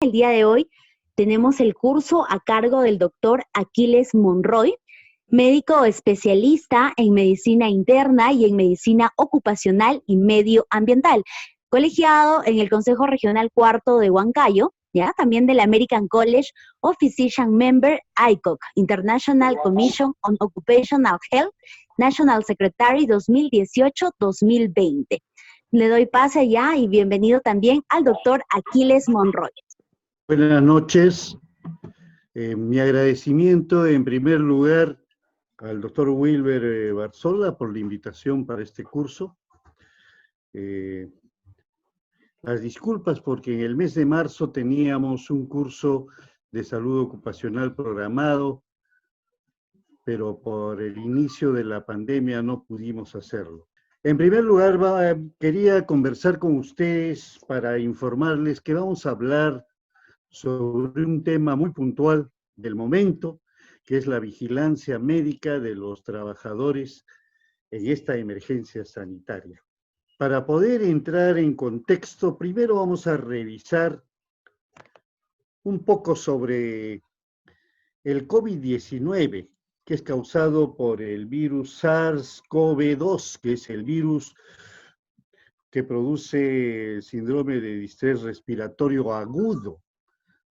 El día de hoy tenemos el curso a cargo del doctor Aquiles Monroy, médico especialista en medicina interna y en medicina ocupacional y medioambiental, colegiado en el Consejo Regional Cuarto de Huancayo, ¿ya? También del American College of Physician Member ICOC, International Commission on Occupational Health, National Secretary 2018-2020. Le doy pase ya y bienvenido también al doctor Aquiles Monroy. Buenas noches. Mi agradecimiento en primer lugar al doctor Wilber Barzola por la invitación para este curso. Las disculpas porque en el mes de marzo teníamos un curso de salud ocupacional programado, pero por el inicio de la pandemia no pudimos hacerlo. En primer lugar, quería conversar con ustedes para informarles que vamos a hablar sobre un tema muy puntual del momento, que es la vigilancia médica de los trabajadores en esta emergencia sanitaria. Para poder entrar en contexto, primero vamos a revisar un poco sobre el COVID-19, que es causado por el virus SARS-CoV-2, que es el virus que produce el síndrome de distrés respiratorio agudo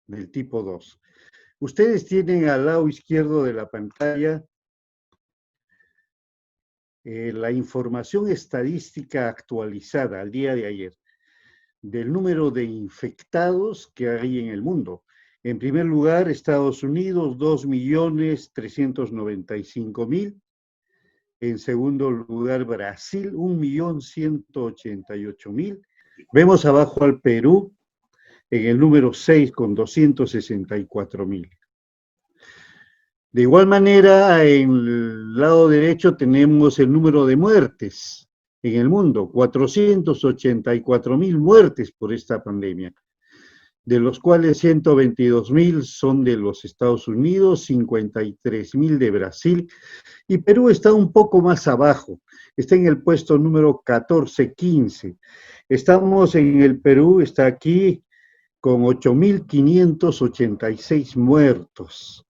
del tipo 2. Ustedes tienen al lado izquierdo de la pantalla la información estadística actualizada al día de ayer del número de infectados que hay en el mundo. En primer lugar, Estados Unidos, 2.395.000. En segundo lugar, Brasil, 1.188.000. Vemos abajo al Perú en el número 6 con 264.000. De igual manera, en el lado derecho tenemos el número de muertes en el mundo, 484.000 muertes por esta pandemia, de los cuales 122.000 son de los Estados Unidos, 53.000 de Brasil, y Perú está un poco más abajo, está en el puesto número 14-15. Estamos en el Perú, está aquí, con 8.586 muertos.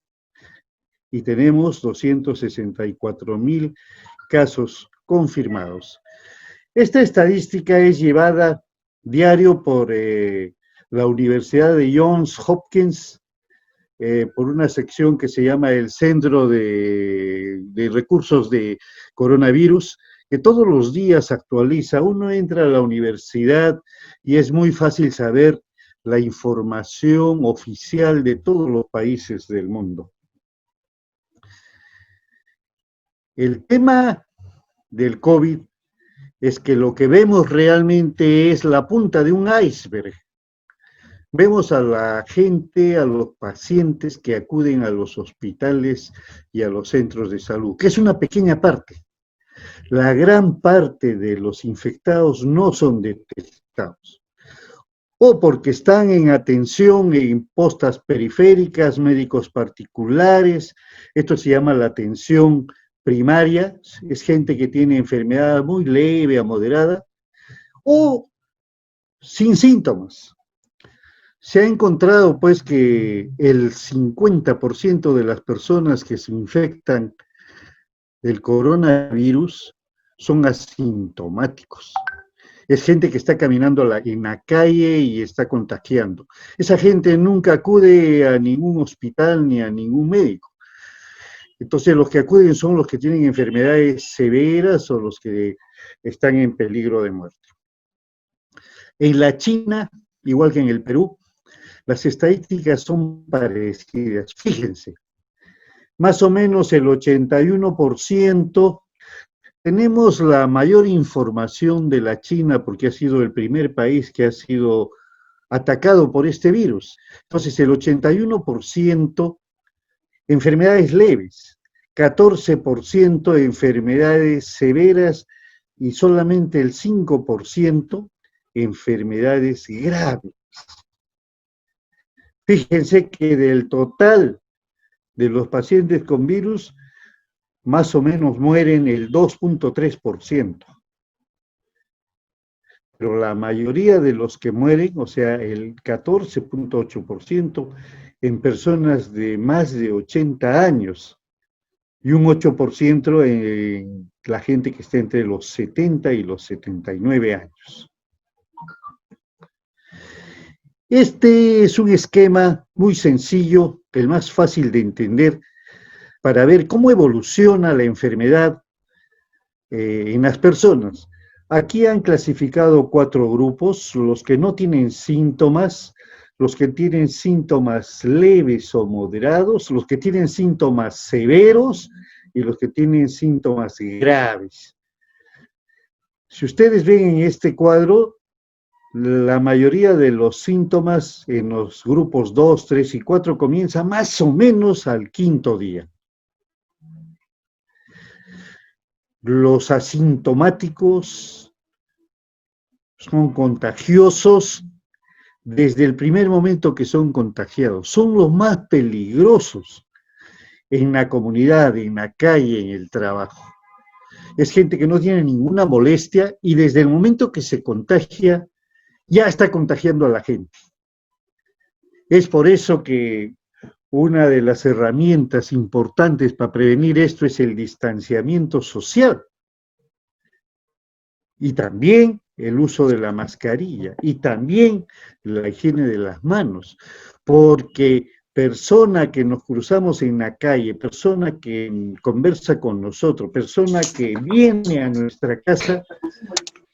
Y tenemos 264.000 casos confirmados. Esta estadística es llevada diario por la Universidad de Johns Hopkins, por una sección que se llama el Centro de Recursos de Coronavirus, que todos los días actualiza. Uno entra a la universidad y es muy fácil saber la información oficial de todos los países del mundo. El tema del COVID es que lo que vemos realmente es la punta de un iceberg. Vemos a la gente, a los pacientes que acuden a los hospitales y a los centros de salud, que es una pequeña parte. La gran parte de los infectados no son detectados, o porque están en atención en postas periféricas, médicos particulares. Esto se llama la atención primaria, es gente que tiene enfermedad muy leve a moderada, o sin síntomas. Se ha encontrado pues que el 50% de las personas que se infectan del coronavirus son asintomáticos. Es gente que está caminando en la calle y está contagiando. Esa gente nunca acude a ningún hospital ni a ningún médico. Entonces los que acuden son los que tienen enfermedades severas o los que están en peligro de muerte. En la China, igual que en el Perú, las estadísticas son parecidas. Fíjense, más o menos el 81%, tenemos la mayor información de la China porque ha sido el primer país que ha sido atacado por este virus. Entonces el 81% enfermedades leves, 14% enfermedades severas y solamente el 5% enfermedades graves. Fíjense que del total de los pacientes con virus, más o menos mueren el 2.3%. pero la mayoría de los que mueren, o sea, el 14.8%, en personas de más de 80 años y un 8% en la gente que está entre los 70 y los 79 años. Este es un esquema muy sencillo, el más fácil de entender, para ver cómo evoluciona la enfermedad en las personas. Aquí han clasificado 4 grupos: los que no tienen síntomas, los que tienen síntomas leves o moderados, los que tienen síntomas severos y los que tienen síntomas graves. Si ustedes ven en este cuadro, la mayoría de los síntomas en los grupos 2, 3 y 4 comienza más o menos al 5.º día. Los asintomáticos son contagiosos desde el primer momento que son contagiados. Son los más peligrosos en la comunidad, en la calle, en el trabajo. Es gente que no tiene ninguna molestia y desde el momento que se contagia, ya está contagiando a la gente. Es por eso que una de las herramientas importantes para prevenir esto es el distanciamiento social. Y también el uso de la mascarilla y también la higiene de las manos, porque persona que nos cruzamos en la calle, persona que conversa con nosotros, persona que viene a nuestra casa,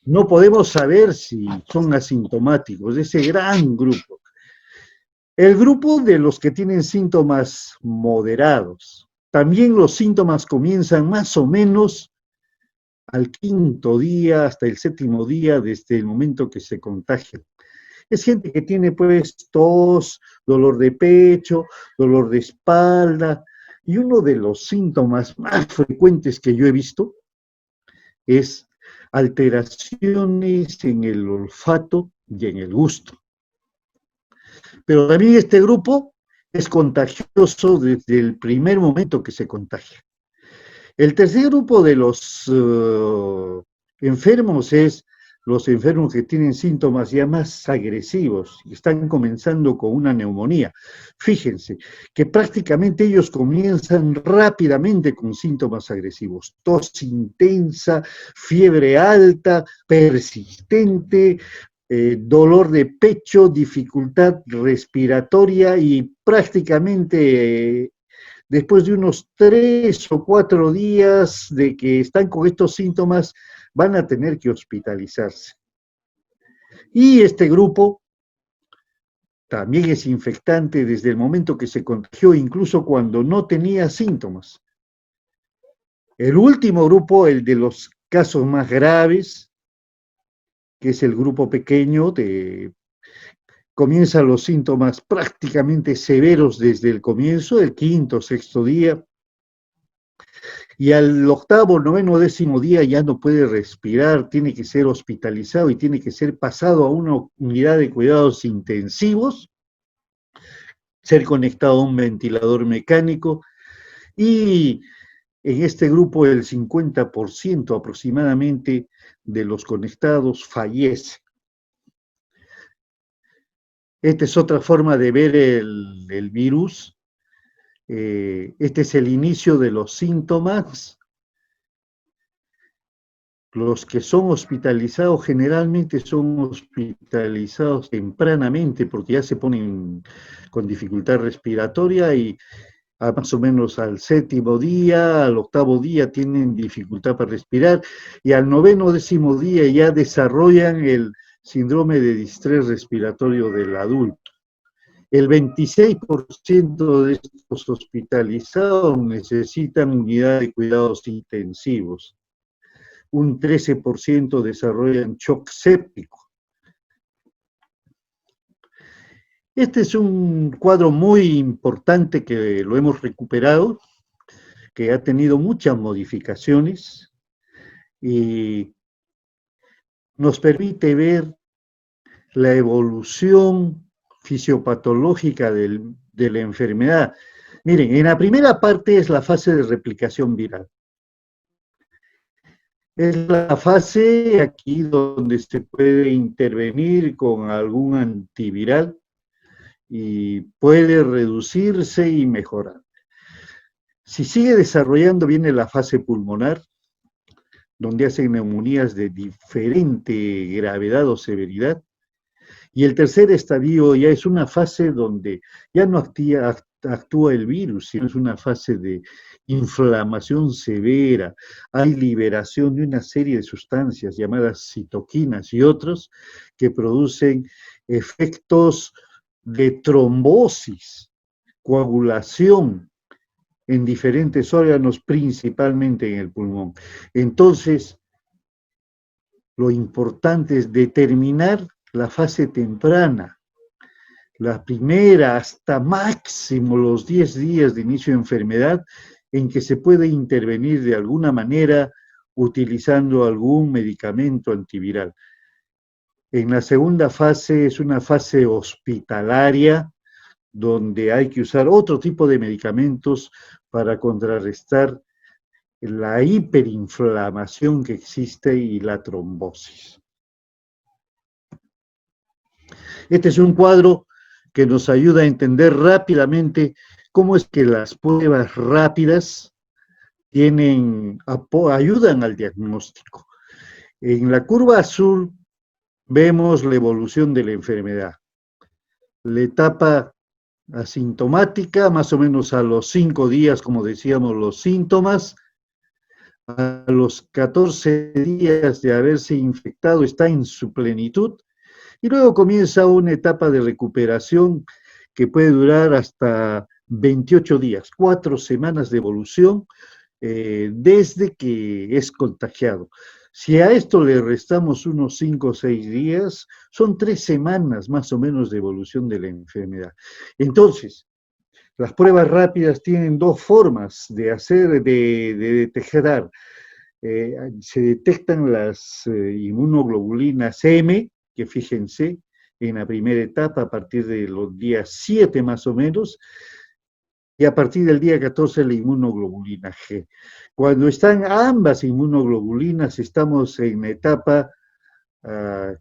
no podemos saber si son asintomáticos, ese gran grupo. El grupo de los que tienen síntomas moderados, también los síntomas comienzan más o menos al 5.º día, hasta el 7.º día, desde el momento que se contagia. Es gente que tiene pues tos, dolor de pecho, dolor de espalda, y uno de los síntomas más frecuentes que yo he visto es alteraciones en el olfato y en el gusto. Pero también este grupo es contagioso desde el primer momento que se contagia. El tercer grupo de los enfermos es los enfermos que tienen síntomas ya más agresivos y están comenzando con una neumonía. Fíjense que prácticamente ellos comienzan rápidamente con síntomas agresivos: tos intensa, fiebre alta, persistente, dolor de pecho, dificultad respiratoria y prácticamente después de unos 3 o 4 días de que están con estos síntomas, van a tener que hospitalizarse. Y este grupo también es infectante desde el momento que se contagió, incluso cuando no tenía síntomas. El último grupo, el de los casos más graves, que es el grupo pequeño, comienzan los síntomas prácticamente severos desde el comienzo, el 5.º, 6.º día, y al 8.º, 9.º, 10.º día ya no puede respirar, tiene que ser hospitalizado y tiene que ser pasado a una unidad de cuidados intensivos, ser conectado a un ventilador mecánico, y en este grupo el 50% aproximadamente de los conectados fallece. Esta es otra forma de ver el virus. Este es el inicio de los síntomas. Los que son hospitalizados generalmente son hospitalizados tempranamente porque ya se ponen con dificultad respiratoria y más o menos al 7.º día, al 8.º día tienen dificultad para respirar y al 9.º, 10.º día ya desarrollan el síndrome de distrés respiratorio del adulto. El 26% de estos hospitalizados necesitan unidad de cuidados intensivos. Un 13% desarrollan shock séptico. Este es un cuadro muy importante que lo hemos recuperado, que ha tenido muchas modificaciones y nos permite ver la evolución fisiopatológica de la enfermedad. Miren, en la primera parte es la fase de replicación viral. Es la fase aquí donde se puede intervenir con algún antiviral y puede reducirse y mejorar. Si sigue desarrollando, viene la fase pulmonar, donde hacen neumonías de diferente gravedad o severidad. Y el tercer estadio ya es una fase donde ya no actúa el virus, sino es una fase de inflamación severa. Hay liberación de una serie de sustancias llamadas citoquinas y otros que producen efectos de trombosis, coagulación en diferentes órganos, principalmente en el pulmón. Entonces, lo importante es determinar la fase temprana, la primera hasta máximo los 10 días de inicio de enfermedad, en que se puede intervenir de alguna manera utilizando algún medicamento antiviral. En la segunda fase es una fase hospitalaria, donde hay que usar otro tipo de medicamentos para contrarrestar la hiperinflamación que existe y la trombosis. Este es un cuadro que nos ayuda a entender rápidamente cómo es que las pruebas rápidas ayudan al diagnóstico. En la curva azul vemos la evolución de la enfermedad. La etapa asintomática, más o menos a los 5 días, como decíamos, los síntomas. A los 14 días de haberse infectado está en su plenitud. Y luego comienza una etapa de recuperación que puede durar hasta 28 días, 4 semanas de evolución desde que es contagiado. Si a esto le restamos unos 5 o 6 días, son 3 semanas más o menos de evolución de la enfermedad. Entonces, las pruebas rápidas tienen dos formas de detectar. Se detectan las inmunoglobulinas M, que fíjense, en la primera etapa a partir de los días 7 más o menos, y a partir del día 14 la inmunoglobulina G. Cuando están ambas inmunoglobulinas estamos en la etapa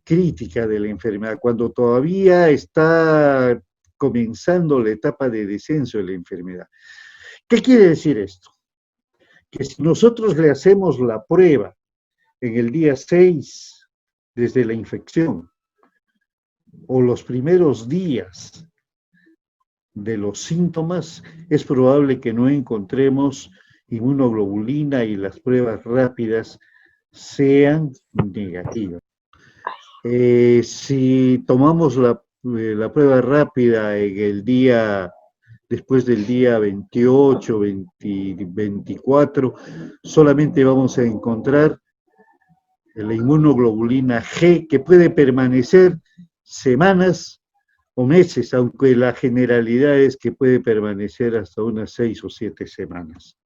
crítica de la enfermedad, cuando todavía está comenzando la etapa de descenso de la enfermedad. ¿Qué quiere decir esto? Que si nosotros le hacemos la prueba en el día 6 desde la infección o los primeros días de los síntomas, es probable que no encontremos inmunoglobulina y las pruebas rápidas sean negativas. Si tomamos la prueba rápida en el día, después del día 28, 24, solamente vamos a encontrar la inmunoglobulina G, que puede permanecer semanas o meses, aunque la generalidad es que puede permanecer hasta unas 6 o 7 semanas.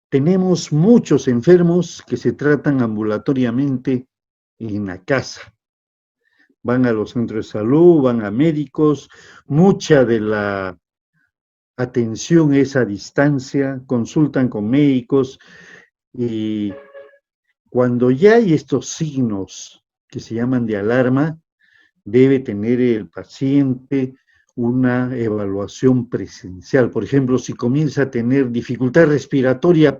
Tenemos muchos enfermos que se tratan ambulatoriamente en la casa. Van a los centros de salud, van a médicos, mucha de la atención es a distancia, consultan con médicos y cuando ya hay estos signos que se llaman de alarma, debe tener el paciente una evaluación presencial. Por ejemplo, si comienza a tener dificultad respiratoria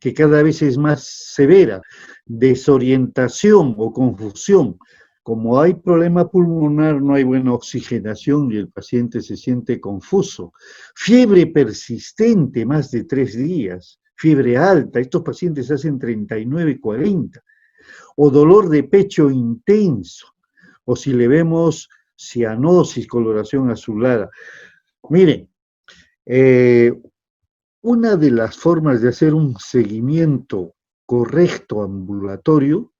que cada vez es más severa, desorientación o confusión, como hay problema pulmonar, no hay buena oxigenación y el paciente se siente confuso. Fiebre persistente, más de 3 días, fiebre alta, estos pacientes hacen 39, 40, o dolor de pecho intenso, o si le vemos cianosis, coloración azulada. Miren, una de las formas de hacer un seguimiento correcto ambulatorio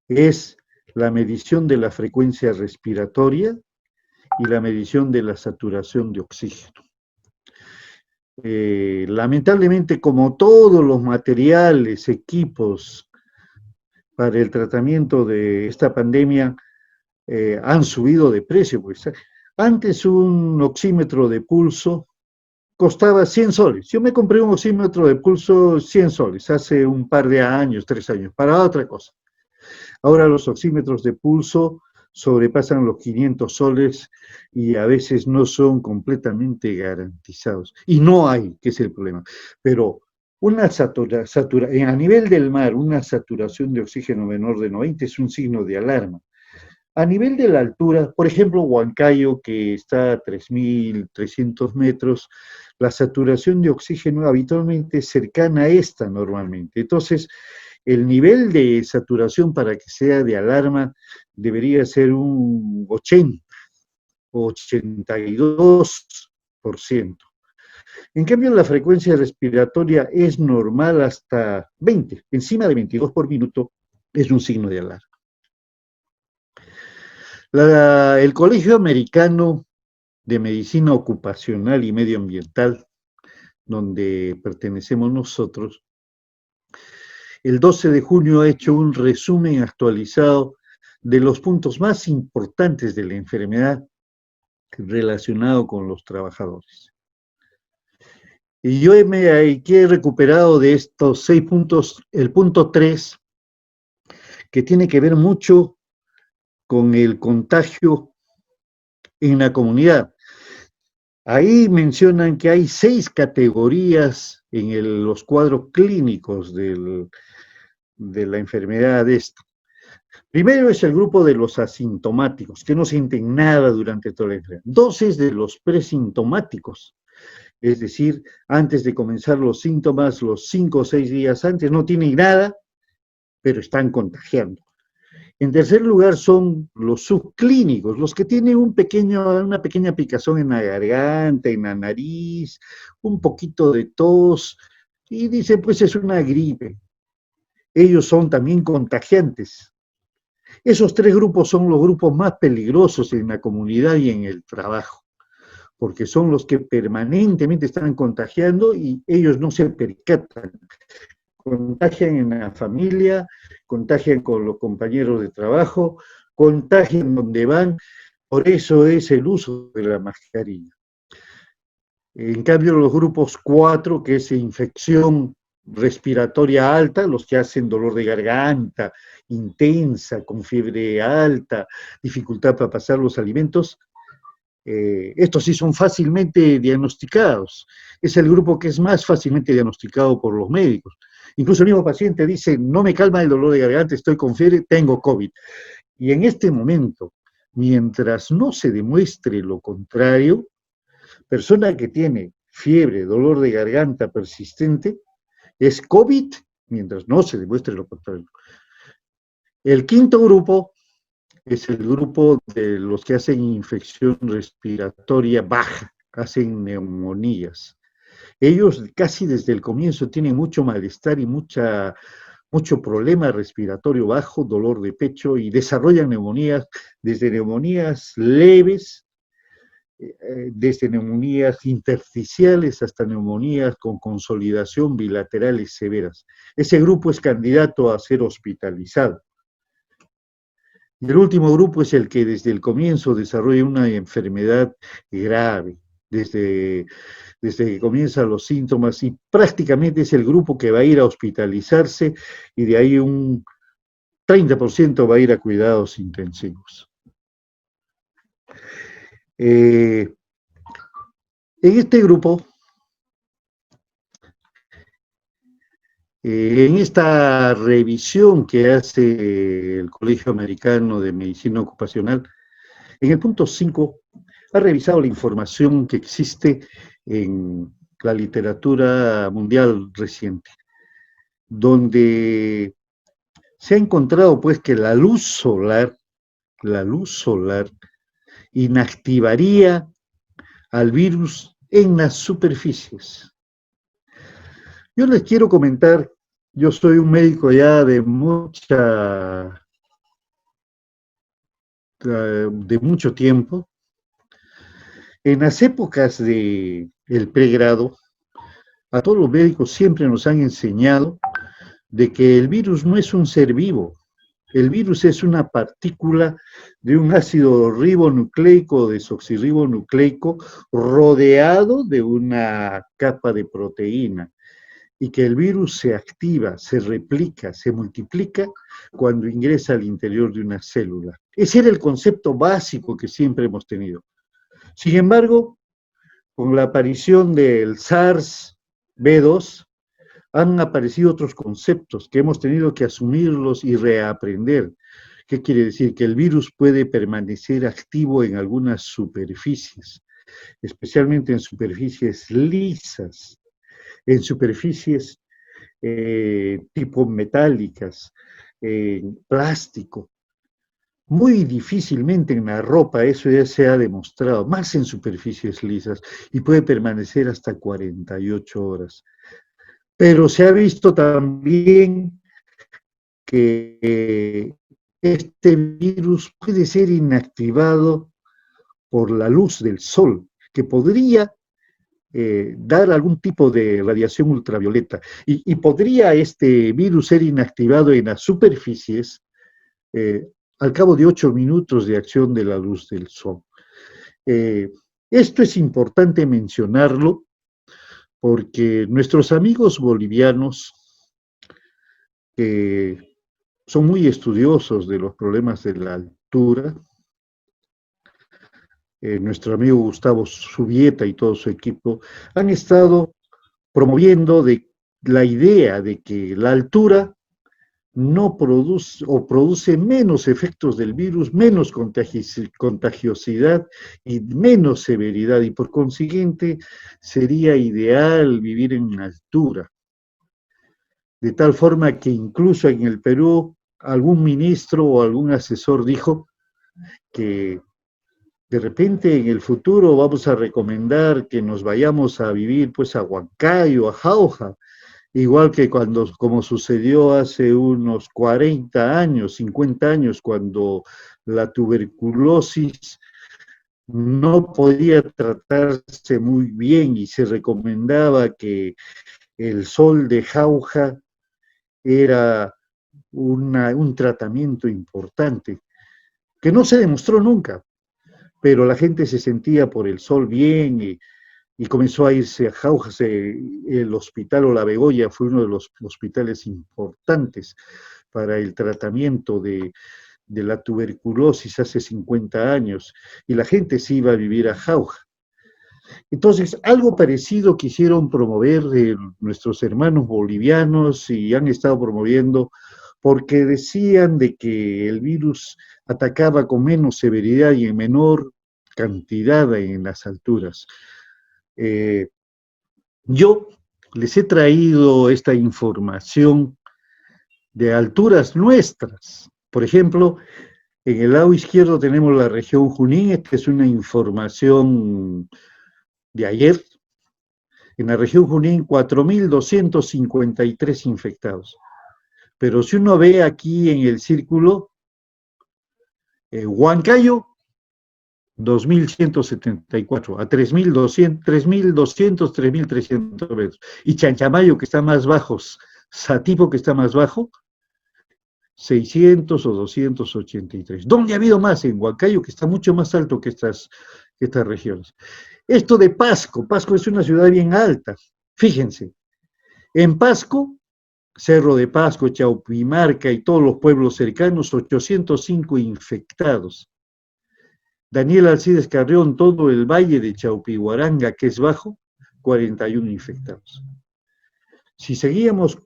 es la medición de la frecuencia respiratoria y la medición de la saturación de oxígeno. Lamentablemente, como todos los materiales, equipos para el tratamiento de esta pandemia han subido de precio, pues antes un oxímetro de pulso costaba 100 soles. Yo me compré un oxímetro de pulso 100 soles hace un par de años, 3 años, para otra cosa. Ahora los oxímetros de pulso sobrepasan los 500 soles y a veces no son completamente garantizados. Y no hay, que es el problema. Pero a nivel del mar, una saturación de oxígeno menor de 90 es un signo de alarma. A nivel de la altura, por ejemplo, Huancayo, que está a 3.300 metros, la saturación de oxígeno habitualmente es cercana a esta normalmente. Entonces, el nivel de saturación para que sea de alarma debería ser un 80, 82%. En cambio, la frecuencia respiratoria es normal hasta 20, encima de 22 por minuto, es un signo de alarma. El Colegio Americano de Medicina Ocupacional y Medioambiental, donde pertenecemos nosotros, el 12 de junio ha hecho un resumen actualizado de los puntos más importantes de la enfermedad relacionado con los trabajadores. Y yo he recuperado de estos 6 puntos el punto 3, que tiene que ver mucho con el contagio en la comunidad. Ahí mencionan que hay 6 categorías en los cuadros clínicos de la enfermedad esta. Primero es el grupo de los asintomáticos, que no sienten nada durante toda la enfermedad. 2 es de los presintomáticos, es decir, antes de comenzar los síntomas, los 5 o 6 días antes, no tienen nada, pero están contagiando. En tercer lugar son los subclínicos, los que tienen una pequeña picazón en la garganta, en la nariz, un poquito de tos, y dicen, pues es una gripe. Ellos son también contagiantes. Esos 3 grupos son los grupos más peligrosos en la comunidad y en el trabajo, porque son los que permanentemente están contagiando y ellos no se percatan. Contagian en la familia, contagian con los compañeros de trabajo, contagian donde van, por eso es el uso de la mascarilla. En cambio, los grupos 4, que es infección respiratoria alta, los que hacen dolor de garganta intensa, con fiebre alta, dificultad para pasar los alimentos, estos sí son fácilmente diagnosticados. Es el grupo que es más fácilmente diagnosticado por los médicos. Incluso el mismo paciente dice, no me calma el dolor de garganta, estoy con fiebre, tengo COVID. Y en este momento, mientras no se demuestre lo contrario, persona que tiene fiebre, dolor de garganta persistente, es COVID, mientras no se demuestre lo contrario. El quinto grupo es el grupo de los que hacen infección respiratoria baja, hacen neumonías. Ellos casi desde el comienzo tienen mucho malestar y mucho problema respiratorio bajo, dolor de pecho y desarrollan neumonías, desde neumonías leves, desde neumonías intersticiales hasta neumonías con consolidación bilaterales severas. Ese grupo es candidato a ser hospitalizado. Y el último grupo es el que desde el comienzo desarrolla una enfermedad grave, desde que comienzan los síntomas, y prácticamente es el grupo que va a ir a hospitalizarse, y de ahí un 30% va a ir a cuidados intensivos. En este grupo, en esta revisión que hace el Colegio Americano de Medicina Ocupacional, en el punto 5, ha revisado la información que existe en la literatura mundial reciente, donde se ha encontrado pues que la luz solar inactivaría al virus en las superficies. Yo les quiero comentar, yo soy un médico ya de mucho tiempo. En las épocas del pregrado, a todos los médicos siempre nos han enseñado de que el virus no es un ser vivo, El virus es una partícula de un ácido ribonucleico o desoxirribonucleico rodeado de una capa de proteína y que el virus se activa, se replica, se multiplica cuando ingresa al interior de una célula. Ese era el concepto básico que siempre hemos tenido. Sin embargo, con la aparición del SARS-B2, han aparecido otros conceptos que hemos tenido que asumirlos y reaprender. ¿Qué quiere decir? Que el virus puede permanecer activo en algunas superficies, especialmente en superficies lisas, en superficies tipo metálicas, plástico. Muy difícilmente en la ropa, eso ya se ha demostrado, más en superficies lisas, y puede permanecer hasta 48 horas. Pero se ha visto también que este virus puede ser inactivado por la luz del sol, que podría dar algún tipo de radiación ultravioleta. Y podría este virus ser inactivado en las superficies al cabo de 8 minutos de acción de la luz del sol. Esto es importante mencionarlo porque nuestros amigos bolivianos, que son muy estudiosos de los problemas de la altura, nuestro amigo Gustavo Subieta y todo su equipo, han estado promoviendo la idea de que la altura no produce o produce menos efectos del virus, menos contagiosidad y menos severidad, y por consiguiente sería ideal vivir en altura. De tal forma que incluso en el Perú algún ministro o algún asesor dijo que de repente en el futuro vamos a recomendar que nos vayamos a vivir pues a Huancayo, a Jauja, igual que como sucedió hace unos 40 años, 50 años, cuando la tuberculosis no podía tratarse muy bien y se recomendaba que el sol de Jauja era un tratamiento importante, que no se demostró nunca, pero la gente se sentía por el sol bien y comenzó a irse a Jauja. El hospital o la Begoya fue uno de los hospitales importantes para el tratamiento de la tuberculosis hace 50 años, y la gente se iba a vivir a Jauja. Entonces, algo parecido quisieron promover nuestros hermanos bolivianos y han estado promoviendo porque decían de que el virus atacaba con menos severidad y en menor cantidad en las alturas. Yo les he traído esta información de alturas nuestras. Por ejemplo, en el lado izquierdo tenemos la región Junín, esta es una información de ayer. En la región Junín, 4.253 infectados. Pero si uno ve aquí en el círculo, Huancayo, 2.174, a 3.200, 3.300 metros. Y Chanchamayo, que está más bajo, Satipo, que está más bajo, 600 o 283. ¿Dónde ha habido más? En Huancayo, que está mucho más alto que estas regiones. Esto de Pasco, Pasco es una ciudad bien alta. Fíjense, en Pasco, Cerro de Pasco, Chaupimarca y todos los pueblos cercanos, 805 infectados. Daniel Alcides Carrión, todo el valle de Chaupihuaranga, que es bajo, 41 infectados. Si seguimos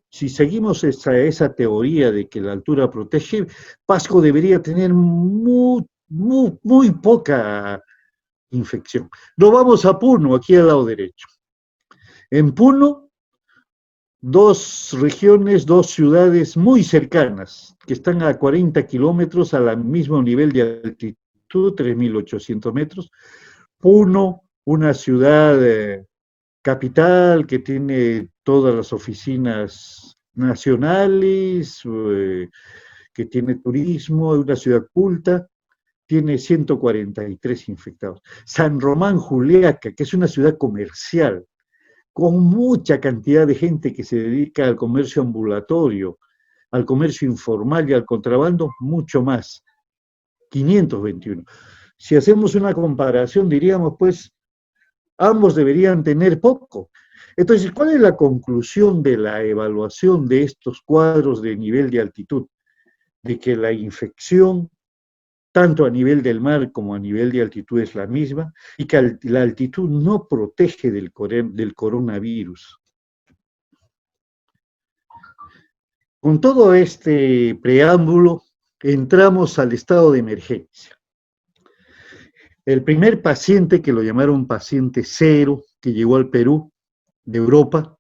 esa teoría de que la altura protege, Pasco debería tener muy poca infección. Nos vamos a Puno, aquí al lado derecho. En Puno, dos regiones, dos ciudades muy cercanas, que están a 40 kilómetros al mismo nivel de altitud, 3.800 metros. Puno, una ciudad capital que tiene todas las oficinas nacionales, que tiene turismo, una ciudad culta, tiene 143 infectados. San Román Juliaca, que es una ciudad comercial, con mucha cantidad de gente que se dedica al comercio ambulatorio, al comercio informal y al contrabando, mucho más, 521. Si hacemos una comparación, diríamos, pues, ambos deberían tener poco. Entonces, ¿cuál es la conclusión de la evaluación de estos cuadros de nivel de altitud? De que la infección, tanto a nivel del mar como a nivel de altitud, es la misma, y que la altitud no protege del coronavirus. Con todo este preámbulo, entramos al estado de emergencia. El primer paciente, que lo llamaron paciente cero, que llegó al Perú, de Europa,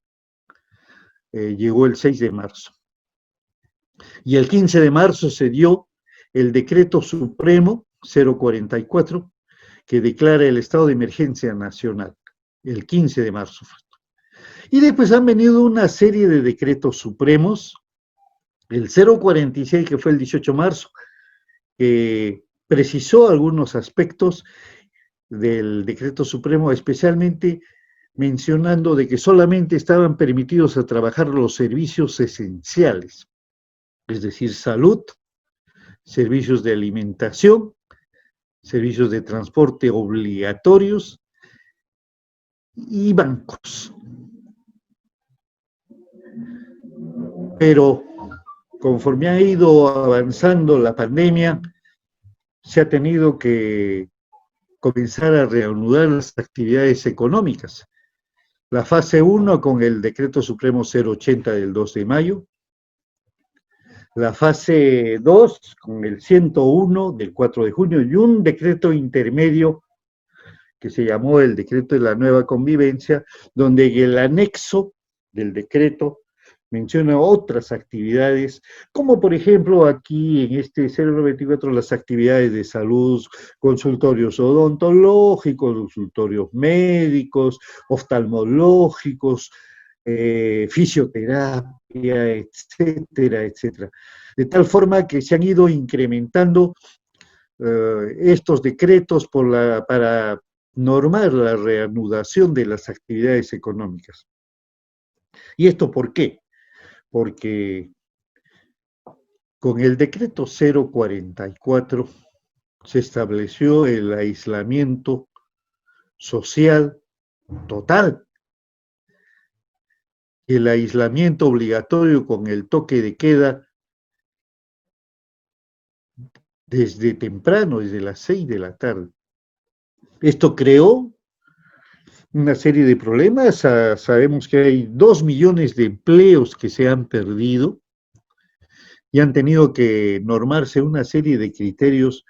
llegó el 6 de marzo. Y el 15 de marzo se dio el decreto supremo 044, que declara el estado de emergencia nacional, el 15 de marzo. Y después han venido una serie de decretos supremos, el 046, que fue el 18 de marzo, que precisó algunos aspectos del decreto supremo, especialmente mencionando de que solamente estaban permitidos a trabajar los servicios esenciales, es decir, salud, servicios de alimentación, servicios de transporte obligatorios y bancos. Pero conforme ha ido avanzando la pandemia, se ha tenido que comenzar a reanudar las actividades económicas. La fase 1 con el decreto supremo 080 del 2 de mayo, la fase 2 con el 101 del 4 de junio y un decreto intermedio que se llamó el decreto de la nueva convivencia, donde el anexo del decreto menciona otras actividades, como por ejemplo aquí en este 094 las actividades de salud, consultorios odontológicos, consultorios médicos, oftalmológicos, fisioterapia, etcétera, etcétera. De tal forma que se han ido incrementando estos decretos para normar la reanudación de las actividades económicas. ¿Y esto por qué? Porque con el decreto 044 se estableció el aislamiento social total, el aislamiento obligatorio con el toque de queda desde temprano, desde las 6 de la tarde. Esto creó una serie de problemas. Sabemos que hay 2 millones de empleos que se han perdido y han tenido que normarse una serie de criterios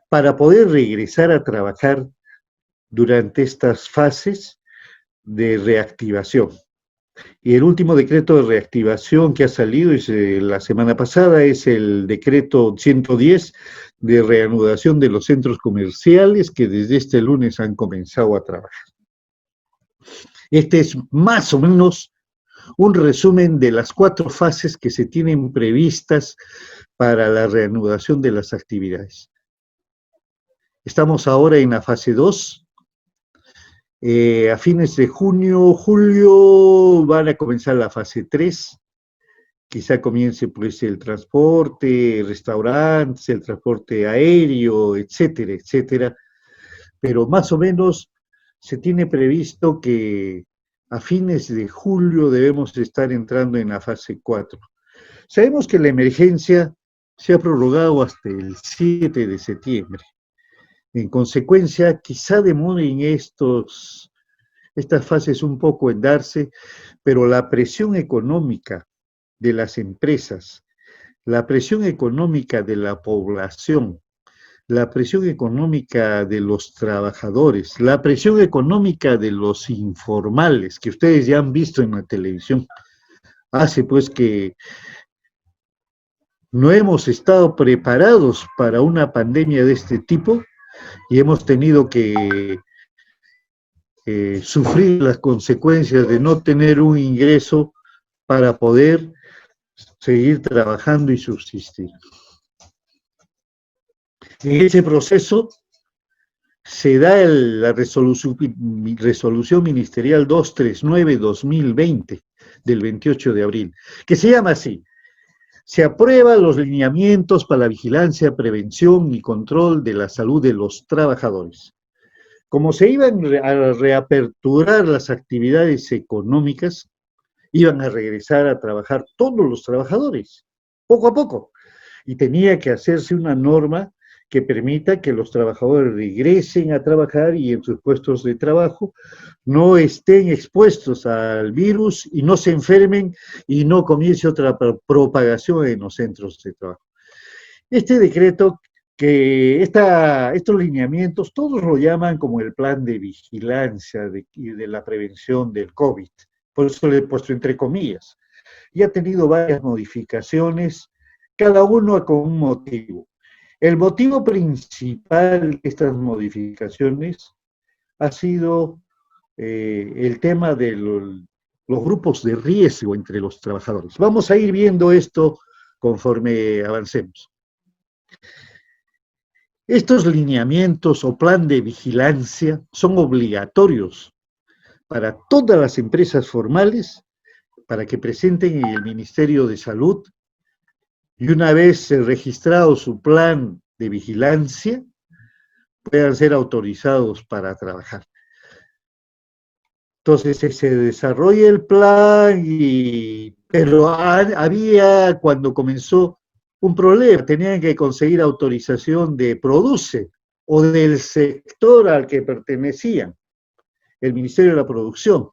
para poder regresar a trabajar durante estas fases de reactivación. Y el último decreto de reactivación que ha salido la semana pasada es el decreto 110 de reanudación de los centros comerciales, que desde este lunes han comenzado a trabajar. Este es más o menos un resumen de las 4 fases que se tienen previstas para la reanudación de las actividades. Estamos ahora en la fase 2. A fines de junio, julio, van a comenzar la fase 3. Quizá comience pues el transporte, restaurantes, el transporte aéreo, etcétera, etcétera. Pero más o menos se tiene previsto que a fines de julio debemos estar entrando en la fase 4. Sabemos que la emergencia se ha prorrogado hasta el 7 de septiembre. En consecuencia, quizá demoren estas fases un poco en darse, pero la presión económica de las empresas, la presión económica de la población, la presión económica de los trabajadores, la presión económica de los informales, que ustedes ya han visto en la televisión, hace pues que no hemos estado preparados para una pandemia de este tipo y hemos tenido que sufrir las consecuencias de no tener un ingreso para poder seguir trabajando y subsistir. En ese proceso se da la resolución ministerial 239-2020 del 28 de abril, que se llama así: Se aprueban los lineamientos para la vigilancia, prevención y control de la salud de los trabajadores. Como se iban a reaperturar las actividades económicas, iban a regresar a trabajar todos los trabajadores, poco a poco. Y tenía que hacerse una norma que permita que los trabajadores regresen a trabajar y en sus puestos de trabajo no estén expuestos al virus y no se enfermen y no comience otra propagación en los centros de trabajo. Este decreto, estos lineamientos, todos lo llaman como el plan de vigilancia y de la prevención del COVID, por eso le he puesto entre comillas, y ha tenido varias modificaciones, cada uno con un motivo. El motivo principal de estas modificaciones ha sido el tema de los grupos de riesgo entre los trabajadores. Vamos a ir viendo esto conforme avancemos. Estos lineamientos o plan de vigilancia son obligatorios para todas las empresas formales para que presenten en el Ministerio de Salud y una vez registrado su plan de vigilancia, puedan ser autorizados para trabajar. Entonces se desarrolla el plan, pero había cuando comenzó un problema, tenían que conseguir autorización de Produce o del sector al que pertenecían, el Ministerio de la Producción,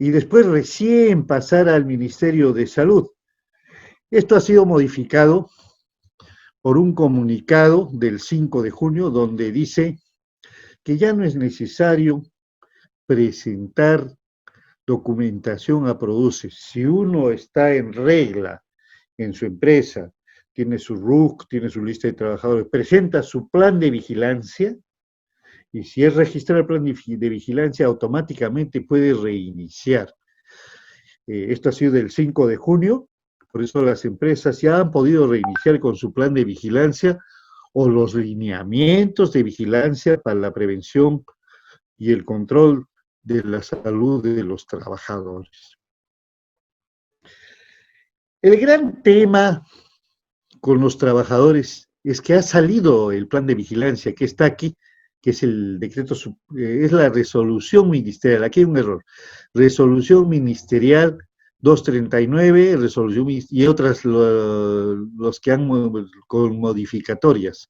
y después recién pasar al Ministerio de Salud. Esto ha sido modificado por un comunicado del 5 de junio donde dice que ya no es necesario presentar documentación a Produce. Si uno está en regla en su empresa, tiene su RUC, tiene su lista de trabajadores, presenta su plan de vigilancia, y si es registrado el plan de vigilancia, automáticamente puede reiniciar. Esto ha sido del 5 de junio, por eso las empresas ya han podido reiniciar con su plan de vigilancia o los lineamientos de vigilancia para la prevención y el control de la salud de los trabajadores. El gran tema con los trabajadores es que ha salido el plan de vigilancia que está aquí, que es el decreto, es la resolución ministerial. Aquí hay un error. Resolución ministerial 239, resolución y otras los que han con modificatorias,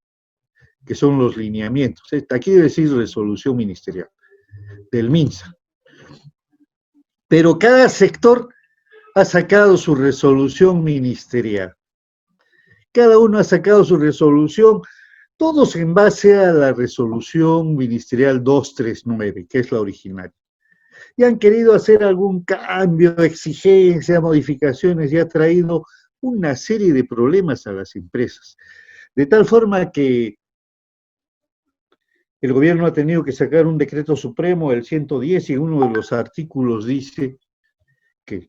que son los lineamientos. Aquí debe decir resolución ministerial del MINSA. Pero cada sector ha sacado su resolución ministerial. Cada uno ha sacado su resolución, todos en base a la resolución ministerial 239, que es la original. Y han querido hacer algún cambio, exigencia, modificaciones, y ha traído una serie de problemas a las empresas. De tal forma que el gobierno ha tenido que sacar un decreto supremo, el 110, y en uno de los artículos dice que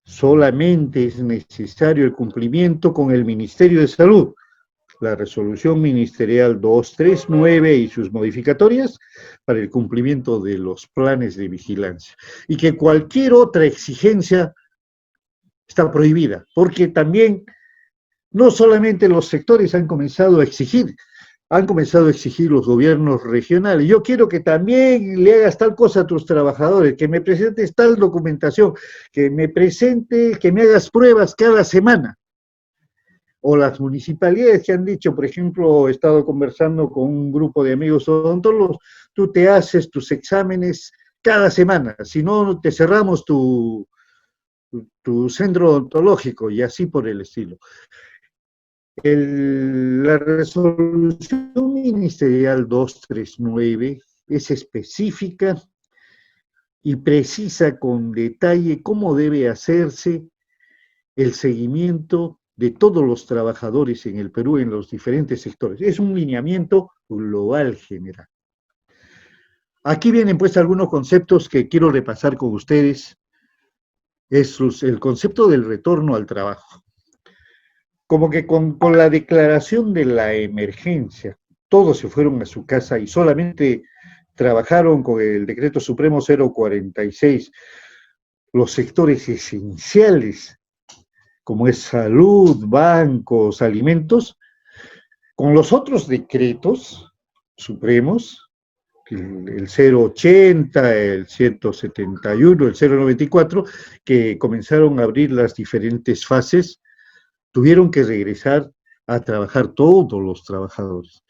solamente es necesario el cumplimiento con el Ministerio de Salud, la resolución ministerial 239 y sus modificatorias para el cumplimiento de los planes de vigilancia. Y que cualquier otra exigencia está prohibida, porque también no solamente los sectores han comenzado a exigir los gobiernos regionales. Yo quiero que también le hagas tal cosa a tus trabajadores, que me presentes tal documentación, que me hagas pruebas cada semana. O las municipalidades que han dicho, por ejemplo, he estado conversando con un grupo de amigos odontólogos, tú te haces tus exámenes cada semana, si no te cerramos tu centro odontológico y así por el estilo. La resolución ministerial 239 es específica y precisa con detalle cómo debe hacerse el seguimiento de todos los trabajadores en el Perú en los diferentes sectores. Es un lineamiento global general. Aquí vienen pues algunos conceptos que quiero repasar con ustedes. Es el concepto del retorno al trabajo. Como que con la declaración de la emergencia, todos se fueron a su casa y solamente trabajaron con el decreto supremo 046, los sectores esenciales como es salud, bancos, alimentos, con los otros decretos supremos, el 080, el 171, el 094, que comenzaron a abrir las diferentes fases, tuvieron que regresar a trabajar todos los trabajadores.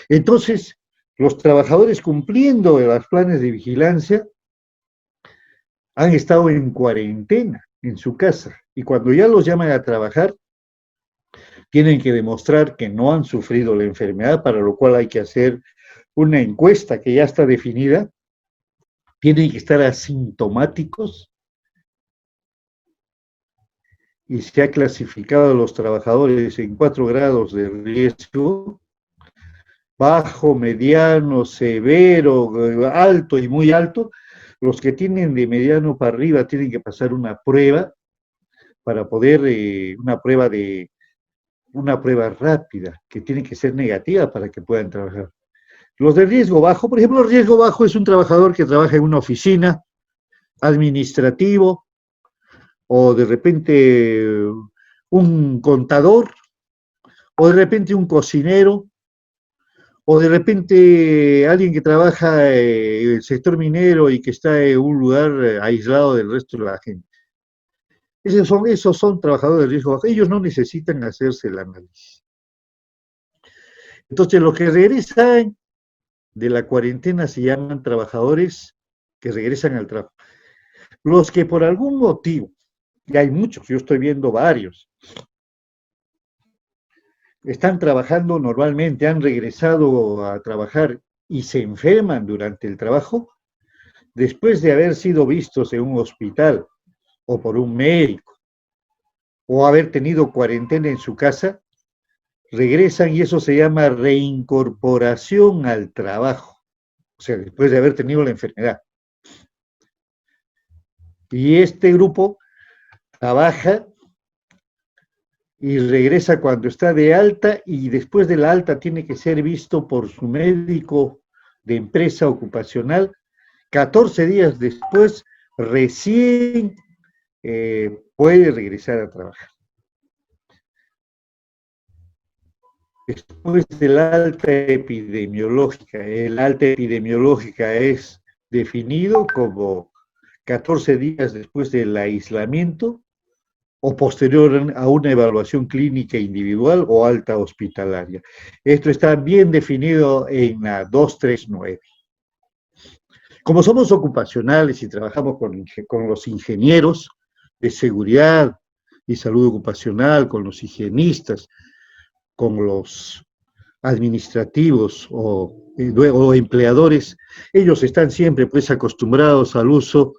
Entonces, los trabajadores cumpliendo los planes de vigilancia han estado en cuarentena en su casa y cuando ya los llaman a trabajar, tienen que demostrar que no han sufrido la enfermedad, para lo cual hay que hacer una encuesta que ya está definida. Tienen que estar asintomáticos y se ha clasificado a los trabajadores en 4 grados de riesgo: bajo, mediano, severo, alto y muy alto. Los que tienen de mediano para arriba tienen que pasar una prueba para poder, una prueba rápida, que tiene que ser negativa para que puedan trabajar. Los de riesgo bajo, por ejemplo, el riesgo bajo es un trabajador que trabaja en una oficina, administrativo, o de repente un contador, o de repente un cocinero, o de repente alguien que trabaja en el sector minero y que está en un lugar aislado del resto de la gente. Esos son trabajadores de riesgo bajo. Ellos no necesitan hacerse el análisis. Entonces, los que regresan de la cuarentena se llaman trabajadores que regresan al trabajo. Los que por algún motivo, y hay muchos, yo estoy viendo varios, están trabajando normalmente, han regresado a trabajar y se enferman durante el trabajo, después de haber sido vistos en un hospital o por un médico, o haber tenido cuarentena en su casa, regresan y eso se llama reincorporación al trabajo, o sea, después de haber tenido la enfermedad. Y este grupo trabaja y regresa cuando está de alta y después de la alta tiene que ser visto por su médico de empresa ocupacional. 14 días después recién puede regresar a trabajar. Después de la alta epidemiológica, el alta epidemiológica es definido como 14 días después del aislamiento o posterior a una evaluación clínica individual o alta hospitalaria. Esto está bien definido en la 239. Como somos ocupacionales y trabajamos con los ingenieros de seguridad y salud ocupacional, con los higienistas, con los administrativos o empleadores, ellos están siempre pues acostumbrados al uso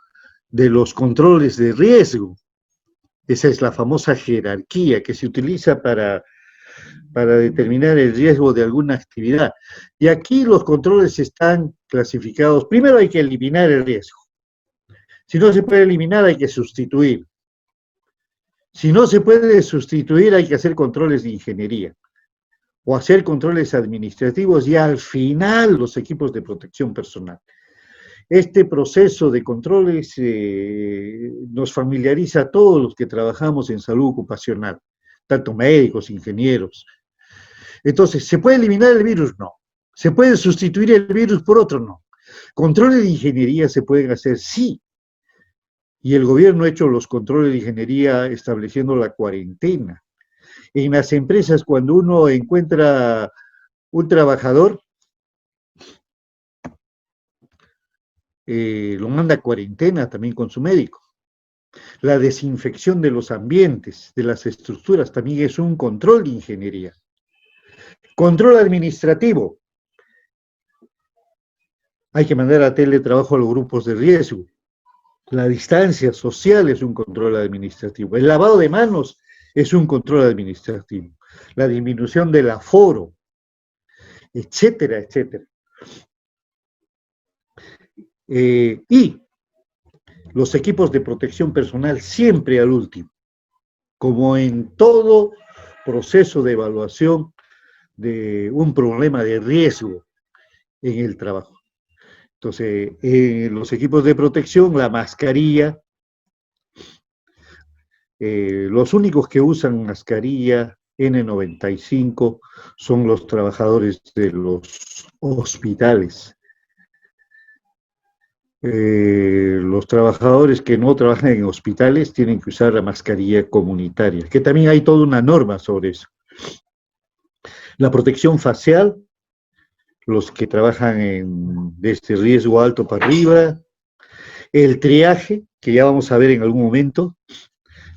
de los controles de riesgo. Esa es la famosa jerarquía que se utiliza para determinar el riesgo de alguna actividad. Y aquí los controles están clasificados. Primero hay que eliminar el riesgo. Si no se puede eliminar, hay que sustituir. Si no se puede sustituir, hay que hacer controles de ingeniería o hacer controles administrativos y al final los equipos de protección personal. Este proceso de controles nos familiariza a todos los que trabajamos en salud ocupacional, tanto médicos, ingenieros. Entonces, ¿se puede eliminar el virus? No. ¿Se puede sustituir el virus por otro? No. ¿Controles de ingeniería se pueden hacer? Sí. Y el gobierno ha hecho los controles de ingeniería estableciendo la cuarentena. En las empresas, cuando uno encuentra un trabajador, lo manda a cuarentena también con su médico. La desinfección de los ambientes, de las estructuras, también es un control de ingeniería. Control administrativo. Hay que mandar a teletrabajo a los grupos de riesgo. La distancia social es un control administrativo. El lavado de manos es un control administrativo. La disminución del aforo, etcétera, etcétera. Y los equipos de protección personal siempre al último, como en todo proceso de evaluación de un problema de riesgo en el trabajo. Entonces, los equipos de protección, la mascarilla, Los únicos que usan mascarilla N95 son los trabajadores de los hospitales. Los trabajadores que no trabajan en hospitales tienen que usar la mascarilla comunitaria, que también hay toda una norma sobre eso. La protección facial, los que trabajan de este riesgo alto para arriba, el triaje, que ya vamos a ver en algún momento,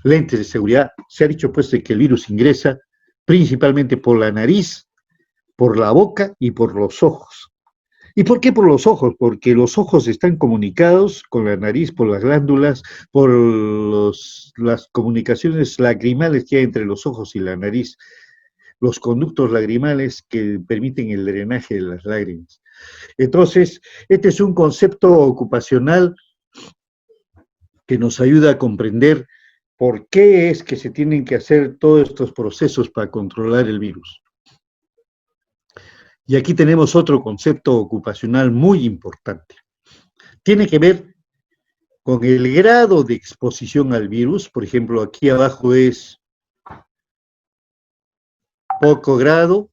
lentes de seguridad. Se ha dicho pues de que el virus ingresa principalmente por la nariz, por la boca y por los ojos. ¿Y por qué por los ojos? Porque los ojos están comunicados con la nariz, por las glándulas, por las comunicaciones lagrimales que hay entre los ojos y la nariz, los conductos lagrimales que permiten el drenaje de las lágrimas. Entonces, este es un concepto ocupacional que nos ayuda a comprender por qué es que se tienen que hacer todos estos procesos para controlar el virus. Y aquí tenemos otro concepto ocupacional muy importante. Tiene que ver con el grado de exposición al virus. Por ejemplo, aquí abajo es poco grado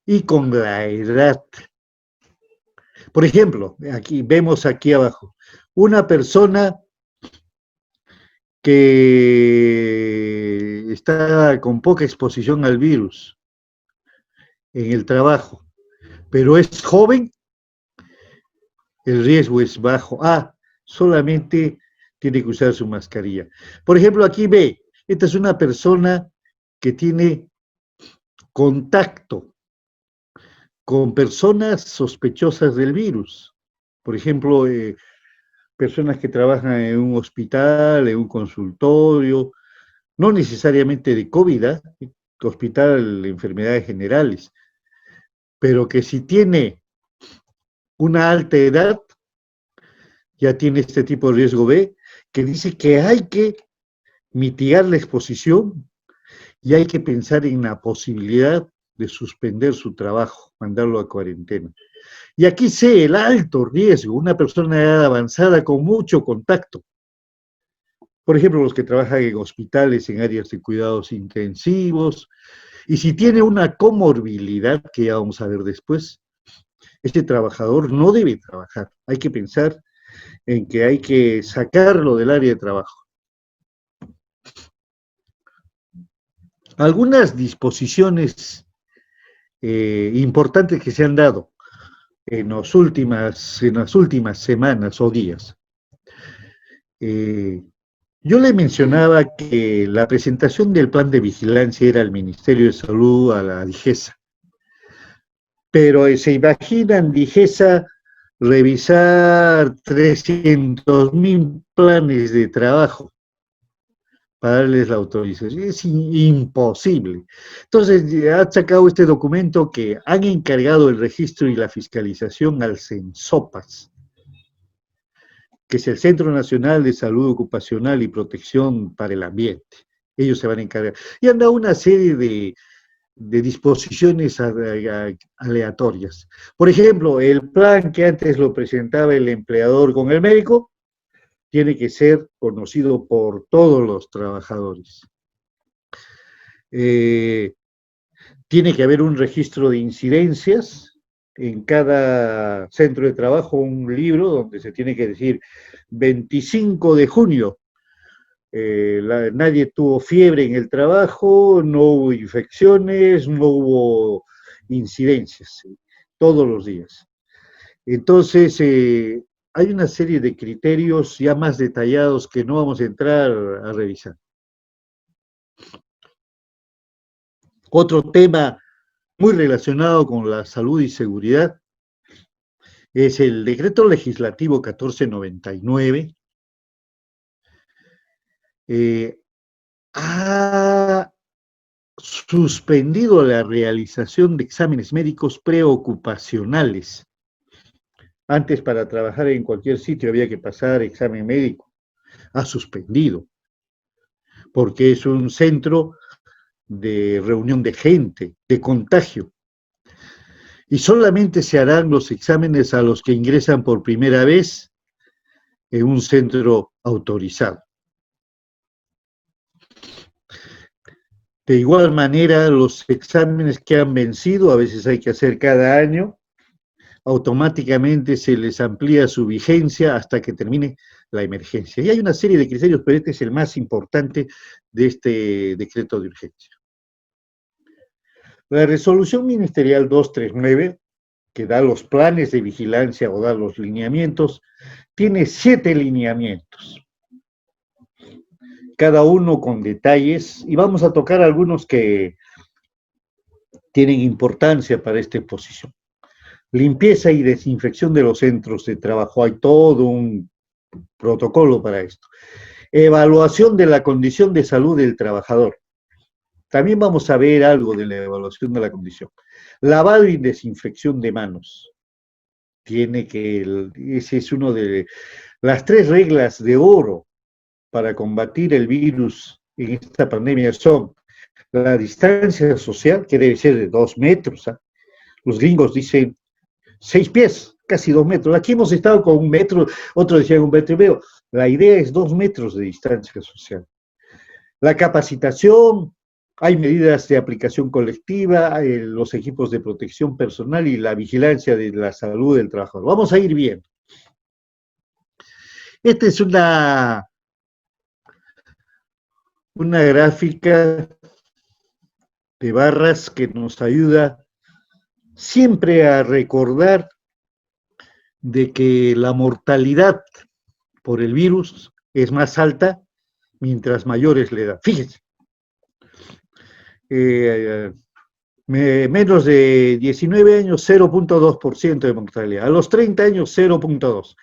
y con la edad. Por ejemplo, aquí vemos aquí abajo una persona que está con poca exposición al virus en el trabajo, pero es joven, el riesgo es bajo. Solamente tiene que usar su mascarilla. Por ejemplo, aquí ve, esta es una persona que tiene contacto con personas sospechosas del virus. Por ejemplo, personas que trabajan en un hospital, en un consultorio, no necesariamente de COVID, hospital de enfermedades generales, pero que si tiene una alta edad, ya tiene este tipo de riesgo B, que dice que hay que mitigar la exposición y hay que pensar en la posibilidad de suspender su trabajo, mandarlo a cuarentena. Y aquí sé el alto riesgo, una persona de edad avanzada con mucho contacto. Por ejemplo, los que trabajan en hospitales, en áreas de cuidados intensivos, y si tiene una comorbilidad, que ya vamos a ver después, este trabajador no debe trabajar. Hay que pensar en que hay que sacarlo del área de trabajo. Algunas disposiciones importantes que se han dado en las últimas semanas o días. Yo le mencionaba que la presentación del plan de vigilancia era al Ministerio de Salud, a la DIGESA. Pero se imaginan, DIGESA, revisar 300.000 planes de trabajo para darles la autorización. Es imposible. Entonces, ha sacado este documento que han encargado el registro y la fiscalización al CENSOPAS, que es el Centro Nacional de Salud Ocupacional y Protección para el Ambiente. Ellos se van a encargar. Y han dado una serie de disposiciones aleatorias. Por ejemplo, el plan que antes lo presentaba el empleador con el médico, tiene que ser conocido por todos los trabajadores. Tiene que haber un registro de incidencias en cada centro de trabajo, un libro donde se tiene que decir 25 de junio, nadie tuvo fiebre en el trabajo, no hubo infecciones, no hubo incidencias, todos los días. Entonces, hay una serie de criterios ya más detallados que no vamos a entrar a revisar. Otro tema muy relacionado con la salud y seguridad es el Decreto Legislativo 1499. Ha suspendido la realización de exámenes médicos preocupacionales. Antes, para trabajar en cualquier sitio había que pasar examen médico. Ha suspendido, porque es un centro de reunión de gente, de contagio. Y solamente se harán los exámenes a los que ingresan por primera vez en un centro autorizado. De igual manera, los exámenes que han vencido, a veces hay que hacer cada año, automáticamente se les amplía su vigencia hasta que termine la emergencia. Y hay una serie de criterios, pero este es el más importante de este decreto de urgencia. La resolución ministerial 239, que da los planes de vigilancia o da los lineamientos, tiene 7 lineamientos, cada uno con detalles, y vamos a tocar algunos que tienen importancia para esta exposición. Limpieza y desinfección de los centros de trabajo, hay todo un protocolo para esto. Evaluación de la condición de salud del trabajador. También vamos a ver algo de la evaluación de la condición. Lavado y desinfección de manos. Ese es uno de las 3 reglas de oro para combatir el virus en esta pandemia son la distancia social, que debe ser de 2 metros. Los gringos dicen 6 pies, casi 2 metros. Aquí hemos estado con 1 metro, otros decían 1,5 metros. La idea es 2 metros de distancia social. La capacitación, hay medidas de aplicación colectiva, los equipos de protección personal y la vigilancia de la salud del trabajador. Vamos a ir viendo. Esta es una gráfica de barras que nos ayuda siempre a recordar de que la mortalidad por el virus es más alta mientras mayor es la edad. Fíjense, menos de 19 años, 0,2% de mortalidad. A los 30 años, 0,2%.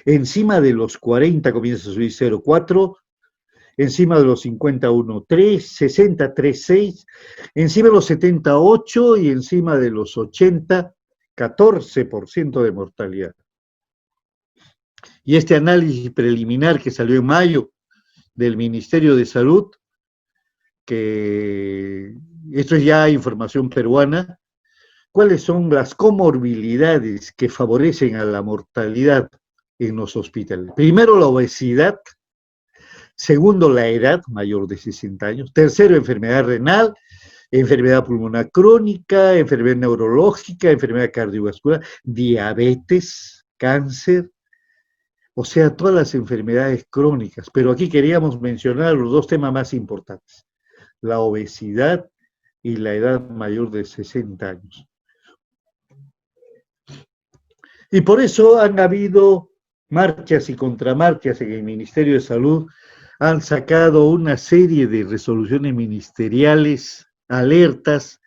Encima de los 40 comienza a subir 0,4%. Encima de los 50, 1,3%, 60, 3,6%. Encima de los 70, 8%. Y encima de los 80, 14% de mortalidad. Y este análisis preliminar que salió en mayo del Ministerio de Salud, que esto es ya información peruana, ¿cuáles son las comorbilidades que favorecen a la mortalidad en los hospitales? Primero, la obesidad. Segundo, la edad, mayor de 60 años. Tercero, enfermedad renal, enfermedad pulmonar crónica, enfermedad neurológica, enfermedad cardiovascular, diabetes, cáncer, o sea, todas las enfermedades crónicas. Pero aquí queríamos mencionar los 2 temas más importantes, la obesidad y la edad mayor de 60 años. Y por eso han habido marchas y contramarchas en el Ministerio de Salud, han sacado una serie de resoluciones ministeriales, alertas,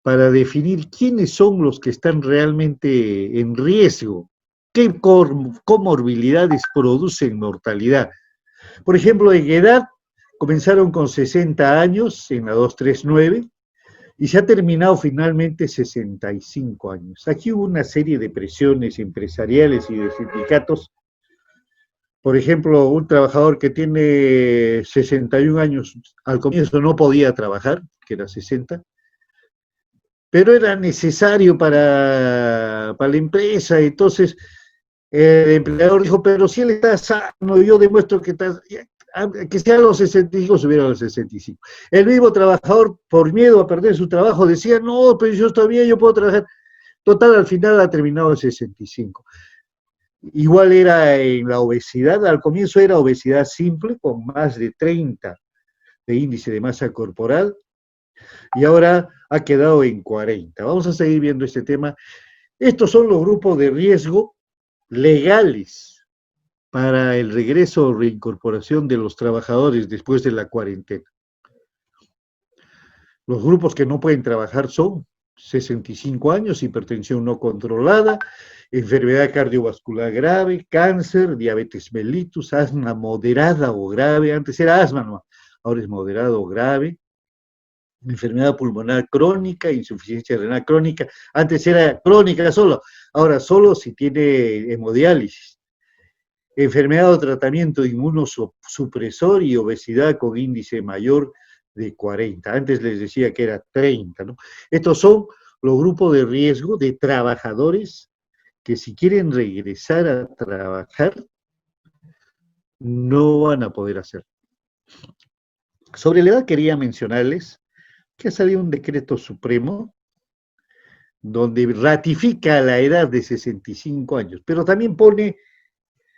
para definir quiénes son los que están realmente en riesgo, qué comorbilidades producen mortalidad. Por ejemplo, en edad, comenzaron con 60 años en la 239 y se ha terminado finalmente 65 años. Aquí hubo una serie de presiones empresariales y de sindicatos. Por ejemplo, un trabajador que tiene 61 años, al comienzo no podía trabajar, que era 60, pero era necesario para la empresa. Entonces, el empleador dijo, pero si él está sano, yo demuestro que está, que sea a los 65, subiera a los 65. El mismo trabajador, por miedo a perder su trabajo, decía, no, pero yo estoy bien, yo puedo trabajar. Total, al final ha terminado en 65. Igual era en la obesidad, al comienzo era obesidad simple, con más de 30 de índice de masa corporal, y ahora ha quedado en 40. Vamos a seguir viendo este tema. Estos son los grupos de riesgo legales para el regreso o reincorporación de los trabajadores después de la cuarentena. Los grupos que no pueden trabajar son 65 años, hipertensión no controlada, enfermedad cardiovascular grave, cáncer, diabetes mellitus, asma moderada o grave, antes era asma, no, ahora es moderado o grave, enfermedad pulmonar crónica, insuficiencia renal crónica, antes era crónica solo, ahora solo si tiene hemodiálisis, enfermedad o tratamiento inmunosupresor y obesidad con índice mayor de 40. Antes les decía que era 30, ¿no? Estos son los grupos de riesgo de trabajadores que si quieren regresar a trabajar, no van a poder hacerlo. Sobre la edad quería mencionarles que ha salido un decreto supremo donde ratifica la edad de 65 años, pero también pone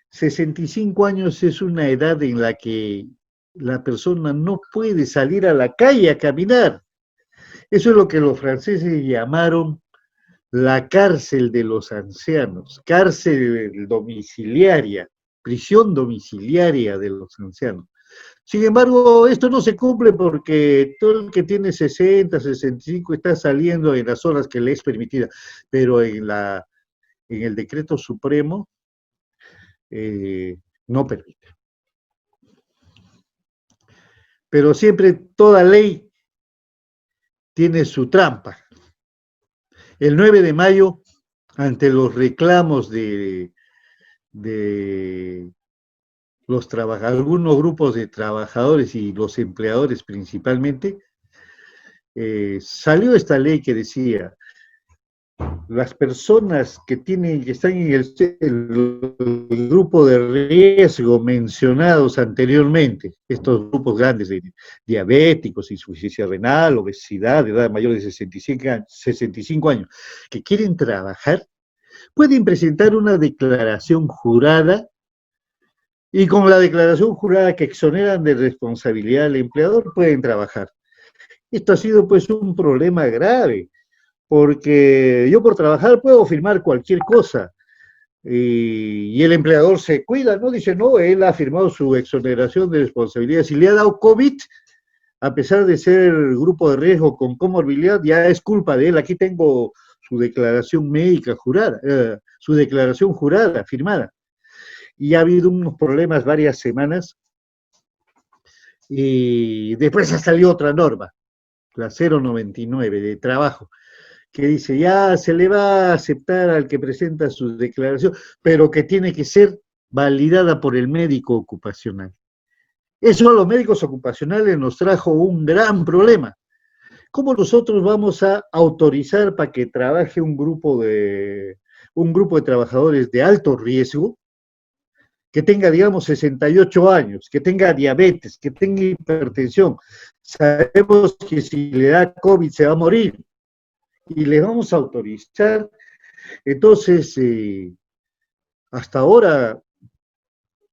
65 años es una edad en la que la persona no puede salir a la calle a caminar. Eso es lo que los franceses llamaron la cárcel de los ancianos, cárcel domiciliaria, prisión domiciliaria de los ancianos. Sin embargo, esto no se cumple porque todo el que tiene 60, 65 está saliendo en las horas que le es permitida, pero en el decreto supremo no permite. Pero siempre toda ley tiene su trampa. El 9 de mayo, ante los reclamos de algunos grupos de trabajadores y los empleadores principalmente, salió esta ley que decía, las personas que están en el grupo de riesgo mencionados anteriormente, estos grupos grandes de diabéticos, insuficiencia renal, obesidad, de edad mayor de 65 años, que quieren trabajar, pueden presentar una declaración jurada y con la declaración jurada que exoneran de responsabilidad al empleador pueden trabajar. Esto ha sido pues un problema grave, porque yo por trabajar puedo firmar cualquier cosa y el empleador se cuida, ¿no? Dice, no, él ha firmado su exoneración de responsabilidad. Si le ha dado COVID, a pesar de ser grupo de riesgo con comorbilidad, ya es culpa de él. Aquí tengo su declaración médica jurada, su declaración jurada, firmada. Y ha habido unos problemas varias semanas y después ha salido otra norma, la 099 de trabajo, que dice, ya se le va a aceptar al que presenta su declaración, pero que tiene que ser validada por el médico ocupacional. Eso a los médicos ocupacionales nos trajo un gran problema. ¿Cómo nosotros vamos a autorizar para que trabaje un grupo de trabajadores de alto riesgo, que tenga, digamos, 68 años, que tenga diabetes, que tenga hipertensión? Sabemos que si le da COVID se va a morir y le vamos a autorizar. Entonces, hasta ahora,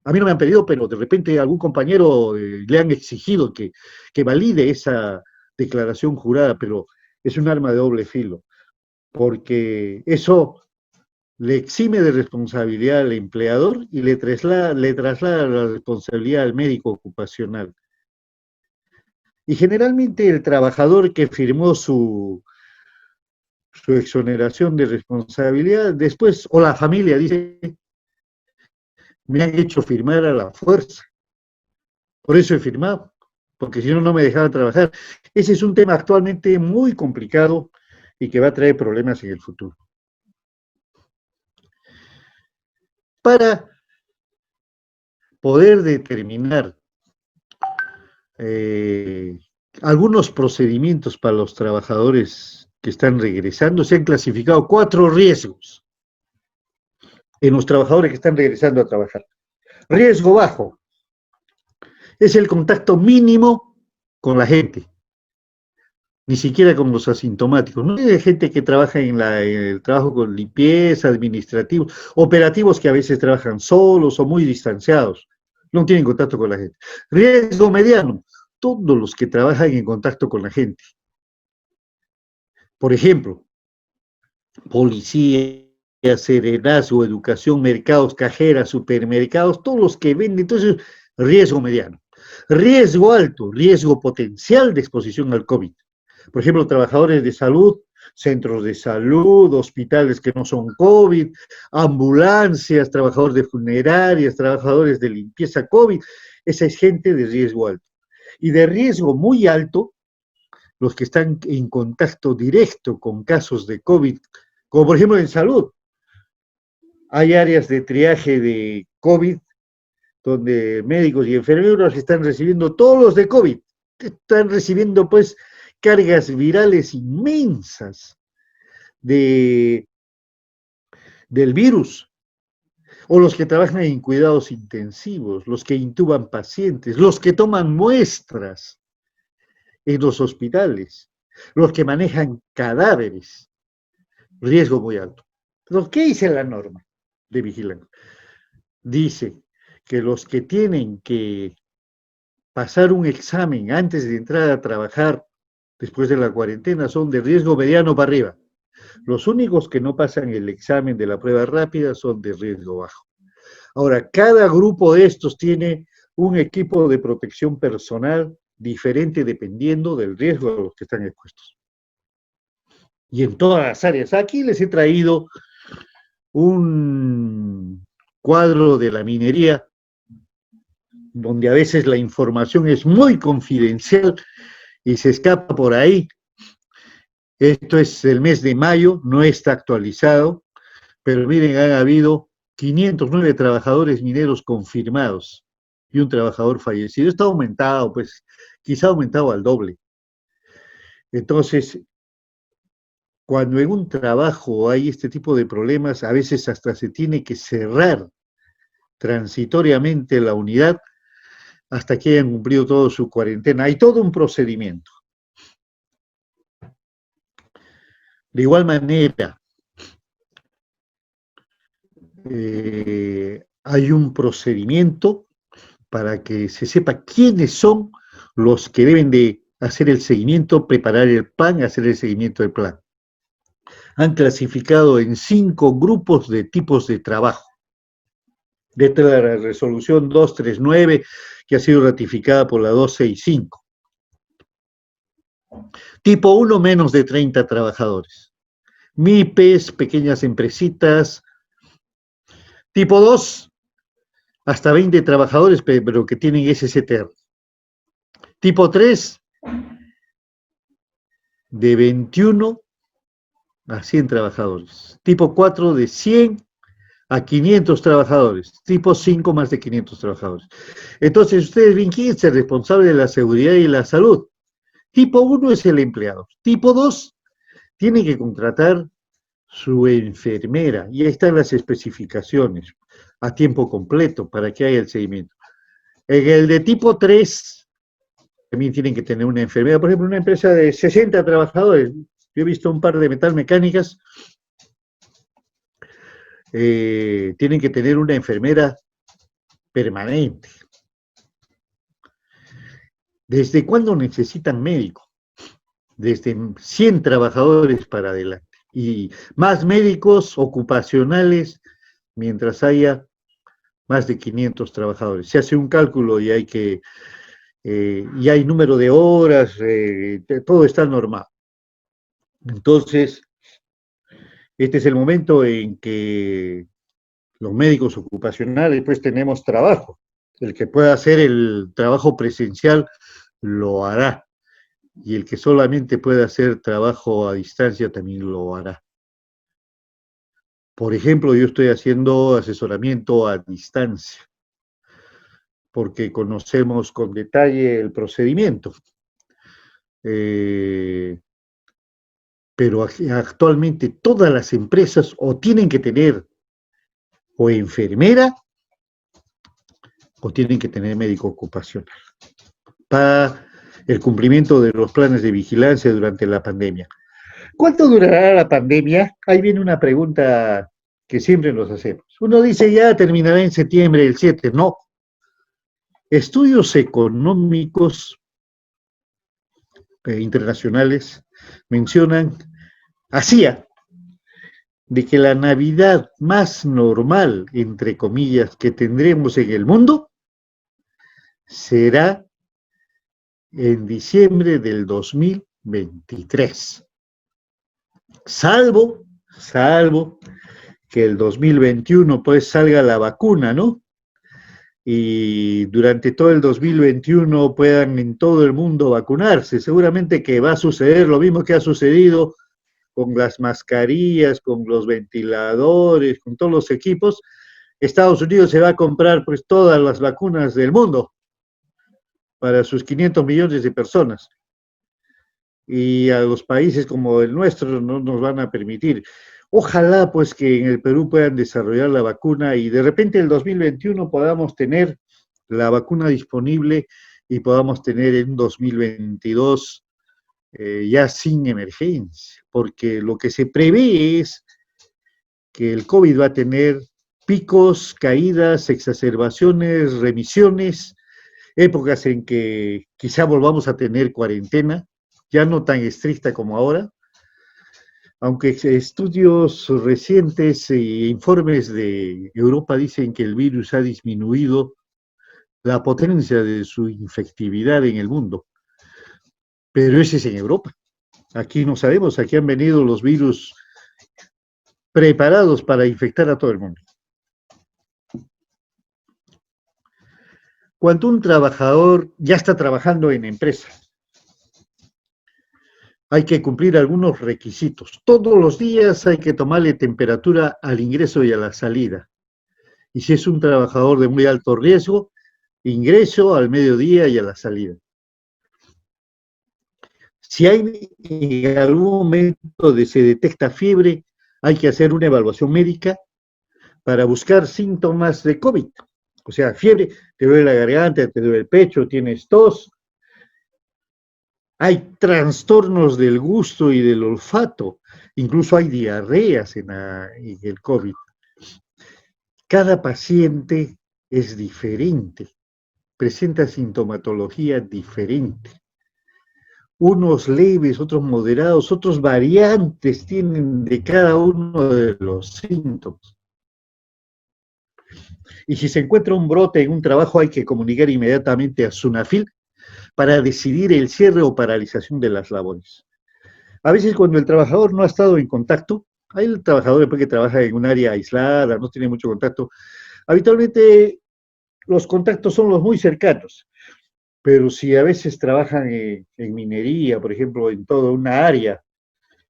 a mí no me han pedido, pero de repente algún compañero le han exigido que valide esa declaración jurada, pero es un arma de doble filo, porque eso le exime de responsabilidad al empleador y le traslada la responsabilidad al médico ocupacional. Y generalmente el trabajador que firmó su exoneración de responsabilidad, después, o la familia dice, me han hecho firmar a la fuerza, por eso he firmado, porque si no, no me dejaban trabajar. Ese es un tema actualmente muy complicado y que va a traer problemas en el futuro. Para poder determinar algunos procedimientos para los trabajadores que están regresando, se han clasificado 4 riesgos en los trabajadores que están regresando a trabajar. Riesgo bajo es el contacto mínimo con la gente, ni siquiera con los asintomáticos. No hay gente que trabaja en el trabajo con limpieza, administrativos, operativos que a veces trabajan solos o muy distanciados, no tienen contacto con la gente. Riesgo mediano, todos los que trabajan en contacto con la gente. Por ejemplo, policía, serenazgo, educación, mercados, cajeras, supermercados, todos los que venden. Entonces, riesgo mediano. Riesgo alto, riesgo potencial de exposición al COVID. Por ejemplo, trabajadores de salud, centros de salud, hospitales que no son COVID, ambulancias, trabajadores de funerarias, trabajadores de limpieza COVID. Esa es gente de riesgo alto. Y de riesgo muy alto, los que están en contacto directo con casos de COVID, como por ejemplo en salud. Hay áreas de triaje de COVID donde médicos y enfermeros están recibiendo todos los de COVID. Están recibiendo pues cargas virales inmensas del virus. O los que trabajan en cuidados intensivos, los que intuban pacientes, los que toman muestras en los hospitales. los que manejan cadáveres, riesgo muy alto. Entonces, ¿qué dice la norma de vigilancia? Dice que los que tienen que pasar un examen antes de entrar a trabajar después de la cuarentena son de riesgo mediano para arriba. Los únicos que no pasan el examen de la prueba rápida son de riesgo bajo. Ahora, cada grupo de estos tiene un equipo de protección personal diferente dependiendo del riesgo a los que están expuestos. Y en todas las áreas. Aquí les he traído un cuadro de la minería, donde a veces la información es muy confidencial y se escapa por ahí. Esto es el mes de mayo, no está actualizado, pero miren, han habido 509 trabajadores mineros confirmados y un trabajador fallecido. Está aumentado, pues quizá aumentado al doble. Entonces, cuando en un trabajo hay este tipo de problemas, a veces hasta se tiene que cerrar transitoriamente la unidad hasta que hayan cumplido toda su cuarentena. Hay todo un procedimiento. De igual manera, hay un procedimiento para que se sepa quiénes son los que deben de hacer el seguimiento, preparar el plan, hacer el seguimiento del plan. Han clasificado en 5 grupos de tipos de trabajo. Dentro de la resolución 239, que ha sido ratificada por la 265. Tipo 1, menos de 30 trabajadores. MIPES, pequeñas empresitas. Tipo 2, hasta 20 trabajadores, pero que tienen SCTR. Tipo 3, de 21 a 100 trabajadores. Tipo 4, de 100 a 500 trabajadores. Tipo 5, más de 500 trabajadores. Entonces, ustedes ven quién es el responsable de la seguridad y la salud. Tipo 1 es el empleado. Tipo 2, tiene que contratar su enfermera. Y ahí están las especificaciones a tiempo completo para que haya el seguimiento. En el de tipo 3, también tienen que tener una enfermera. Por ejemplo, una empresa de 60 trabajadores. Yo he visto un par de metalmecánicas. Tienen que tener una enfermera permanente. ¿Desde cuándo necesitan médico? Desde 100 trabajadores para adelante. Y más médicos ocupacionales mientras haya más de 500 trabajadores. Se hace un cálculo y y hay número de horas, todo está normal. Entonces, este es el momento en que los médicos ocupacionales pues tenemos trabajo. El que pueda hacer el trabajo presencial lo hará. Y el que solamente puede hacer trabajo a distancia también lo hará. Por ejemplo, yo estoy haciendo asesoramiento a distancia, porque conocemos con detalle el procedimiento. Pero actualmente todas las empresas o tienen que tener o enfermera o tienen que tener médico ocupacional para el cumplimiento de los planes de vigilancia durante la pandemia. ¿Cuánto durará la pandemia? Ahí viene una pregunta que siempre nos hacemos. Uno dice ya terminará en septiembre, el 7. No. Estudios económicos internacionales mencionan, hacía, de que la Navidad más normal, entre comillas, que tendremos en el mundo será en diciembre del 2023. Salvo que el 2021 pues salga la vacuna, ¿no? Y durante todo el 2021 puedan en todo el mundo vacunarse. Seguramente que va a suceder lo mismo que ha sucedido con las mascarillas, con los ventiladores, con todos los equipos. Estados Unidos se va a comprar pues todas las vacunas del mundo para sus 500 millones de personas. Y a los países como el nuestro no nos van a permitir. Ojalá pues que en el Perú puedan desarrollar la vacuna y de repente el 2021 podamos tener la vacuna disponible y podamos tener en 2022 ya sin emergencia, porque lo que se prevé es que el COVID va a tener picos, caídas, exacerbaciones, remisiones, épocas en que quizá volvamos a tener cuarentena, ya no tan estricta como ahora, aunque estudios recientes e informes de Europa dicen que el virus ha disminuido la potencia de su infectividad en el mundo, pero ese es en Europa. Aquí no sabemos, aquí han venido los virus preparados para infectar a todo el mundo. Cuando un trabajador ya está trabajando en empresa, hay que cumplir algunos requisitos. Todos los días hay que tomarle temperatura al ingreso y a la salida. Y si es un trabajador de muy alto riesgo, ingreso al mediodía y a la salida. Si hay en algún momento se detecta fiebre, hay que hacer una evaluación médica para buscar síntomas de COVID. O sea, fiebre, te duele la garganta, te duele el pecho, tienes tos. Hay trastornos del gusto y del olfato, incluso hay diarreas en el COVID. Cada paciente es diferente, presenta sintomatología diferente. Unos leves, otros moderados, otros variantes tienen de cada uno de los síntomas. Y si se encuentra un brote en un trabajo, hay que comunicar inmediatamente a SUNAFIL para decidir el cierre o paralización de las labores. A veces cuando el trabajador no ha estado en contacto, hay el trabajador después que trabaja en un área aislada, no tiene mucho contacto, habitualmente los contactos son los muy cercanos, pero si a veces trabajan en minería, por ejemplo, en toda una área,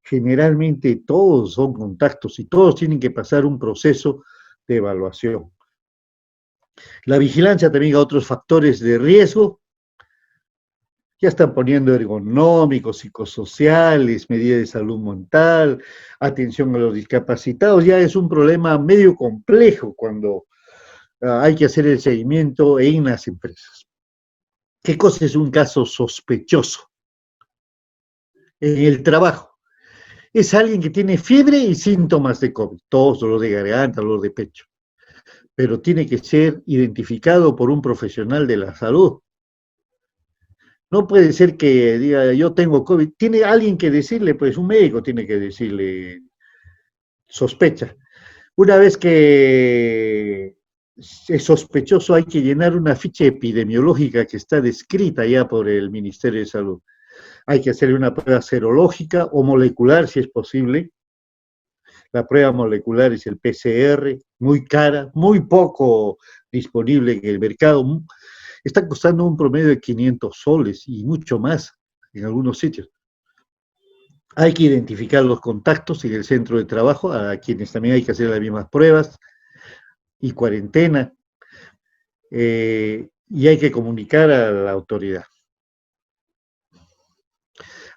generalmente todos son contactos y todos tienen que pasar un proceso de evaluación. La vigilancia también a otros factores de riesgo, ya están poniendo ergonómicos, psicosociales, medidas de salud mental, atención a los discapacitados, ya es un problema medio complejo cuando hay que hacer el seguimiento en las empresas. ¿Qué cosa es un caso sospechoso? En el trabajo. Es alguien que tiene fiebre y síntomas de COVID, tos, dolor de garganta, dolor de pecho, pero tiene que ser identificado por un profesional de la salud. No puede ser que diga, yo tengo COVID. Tiene alguien que decirle, pues un médico tiene que decirle, sospecha. Una vez que es sospechoso, hay que llenar una ficha epidemiológica que está descrita ya por el Ministerio de Salud. Hay que hacerle una prueba serológica o molecular, si es posible. La prueba molecular es el PCR, muy cara, muy poco disponible en el mercado. Está costando un promedio de 500 soles y mucho más en algunos sitios. Hay que identificar los contactos en el centro de trabajo, a quienes también hay que hacer las mismas pruebas y cuarentena, y hay que comunicar a la autoridad.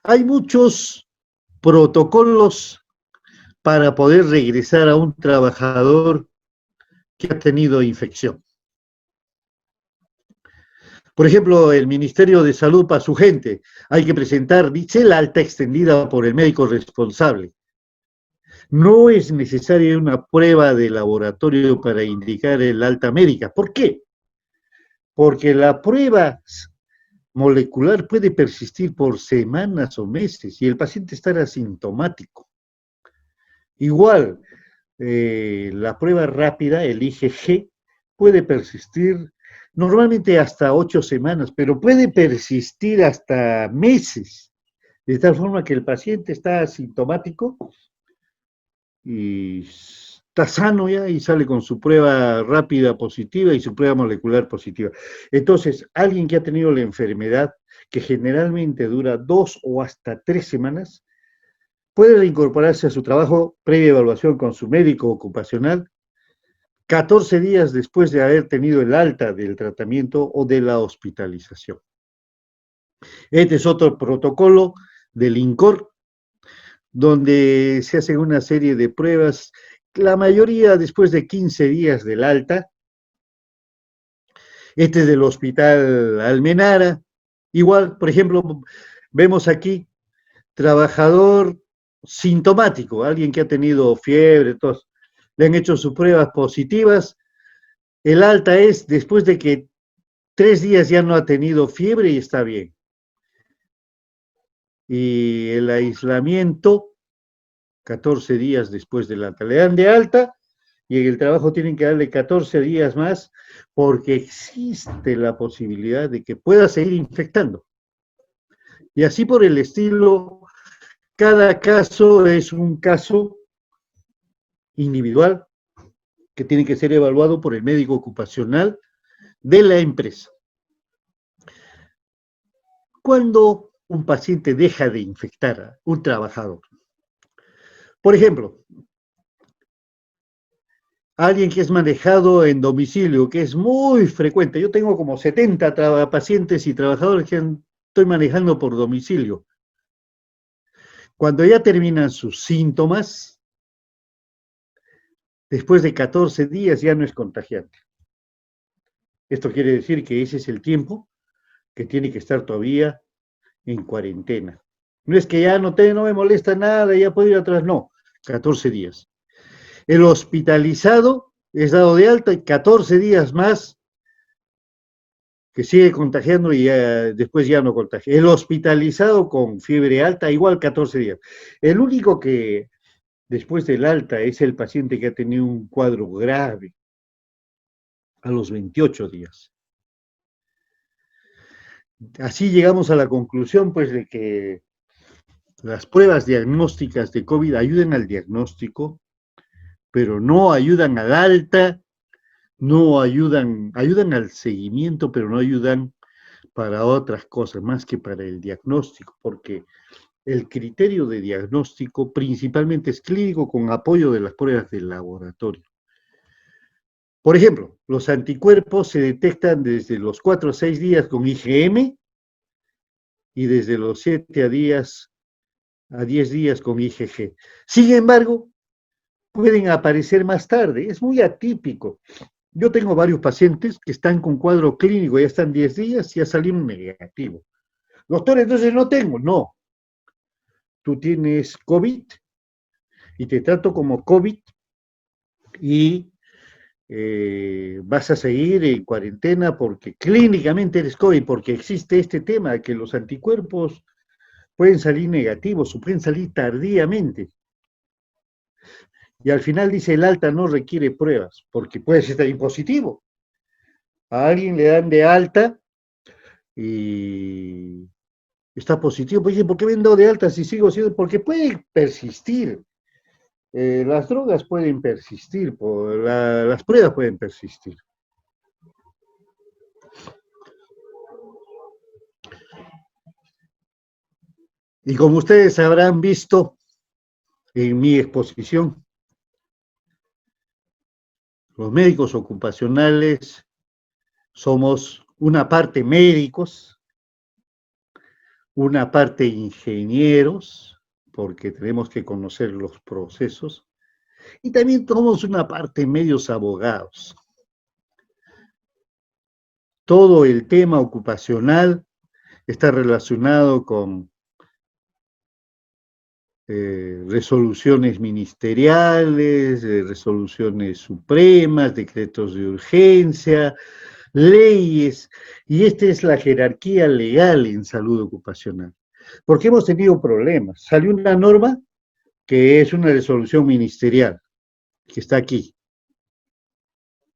Hay muchos protocolos para poder regresar a un trabajador que ha tenido infección. Por ejemplo, el Ministerio de Salud para su gente, hay que presentar, dice, la alta extendida por el médico responsable. No es necesaria una prueba de laboratorio para indicar el alta médica. ¿Por qué? Porque la prueba molecular puede persistir por semanas o meses y el paciente estará asintomático. Igual, la prueba rápida, el IgG, puede persistir normalmente hasta 8 semanas, pero puede persistir hasta meses, de tal forma que el paciente está asintomático y está sano ya y sale con su prueba rápida positiva y su prueba molecular positiva. Entonces, alguien que ha tenido la enfermedad, que generalmente dura 2 o hasta 3 semanas, puede reincorporarse a su trabajo previa evaluación con su médico ocupacional 14 días después de haber tenido el alta del tratamiento o de la hospitalización. Este es otro protocolo del INCOR, donde se hacen una serie de pruebas, la mayoría después de 15 días del alta. Este es del Hospital Almenara. Igual, por ejemplo, vemos aquí trabajador sintomático, alguien que ha tenido fiebre, tos, le han hecho sus pruebas positivas, el alta es después de que 3 días ya no ha tenido fiebre y está bien. Y el aislamiento, 14 días después del alta. Le dan de alta y en el trabajo tienen que darle 14 días más porque existe la posibilidad de que pueda seguir infectando. Y así por el estilo, cada caso es un caso individual que tiene que ser evaluado por el médico ocupacional de la empresa. Cuando un paciente deja de infectar a un trabajador, por ejemplo, alguien que es manejado en domicilio, que es muy frecuente, yo tengo como 70 pacientes y trabajadores que estoy manejando por domicilio. Cuando ya terminan sus síntomas, después de 14 días ya no es contagiante. Esto quiere decir que ese es el tiempo que tiene que estar todavía en cuarentena. No es que ya no me molesta nada, ya puedo ir atrás, no, 14 días. El hospitalizado es dado de alta y 14 días más que sigue contagiando y después ya no contagia. El hospitalizado con fiebre alta, igual 14 días. El único que después del alta es el paciente que ha tenido un cuadro grave a los 28 días. Así llegamos a la conclusión, pues, de que las pruebas diagnósticas de COVID ayudan al diagnóstico, pero no ayudan al alta, no ayudan al seguimiento, pero no ayudan para otras cosas más que para el diagnóstico, porque el criterio de diagnóstico principalmente es clínico con apoyo de las pruebas del laboratorio. Por ejemplo, los anticuerpos se detectan desde los 4 a 6 días con IgM y desde los 7 a 10 días con IgG. Sin embargo, pueden aparecer más tarde, es muy atípico. Yo tengo varios pacientes que están con cuadro clínico, ya están 10 días y ya salieron negativo. Doctor, entonces no tengo, no. Tú tienes COVID y te trato como COVID y vas a seguir en cuarentena porque clínicamente eres COVID, porque existe este tema de que los anticuerpos pueden salir negativos o pueden salir tardíamente. Y al final dice el alta no requiere pruebas, porque puede ser también positivo. A alguien le dan de alta y está positivo, pues dice, ¿por qué me han dado de alta si sigo siendo? Porque puede persistir. Las drogas pueden persistir, las pruebas pueden persistir. Y como ustedes habrán visto en mi exposición, los médicos ocupacionales somos una parte médicos, una parte ingenieros, porque tenemos que conocer los procesos, y también somos una parte medios abogados. Todo el tema ocupacional está relacionado con resoluciones ministeriales, resoluciones supremas, decretos de urgencia, leyes, y esta es la jerarquía legal en salud ocupacional. Porque hemos tenido problemas. Salió una norma que es una resolución ministerial, que está aquí,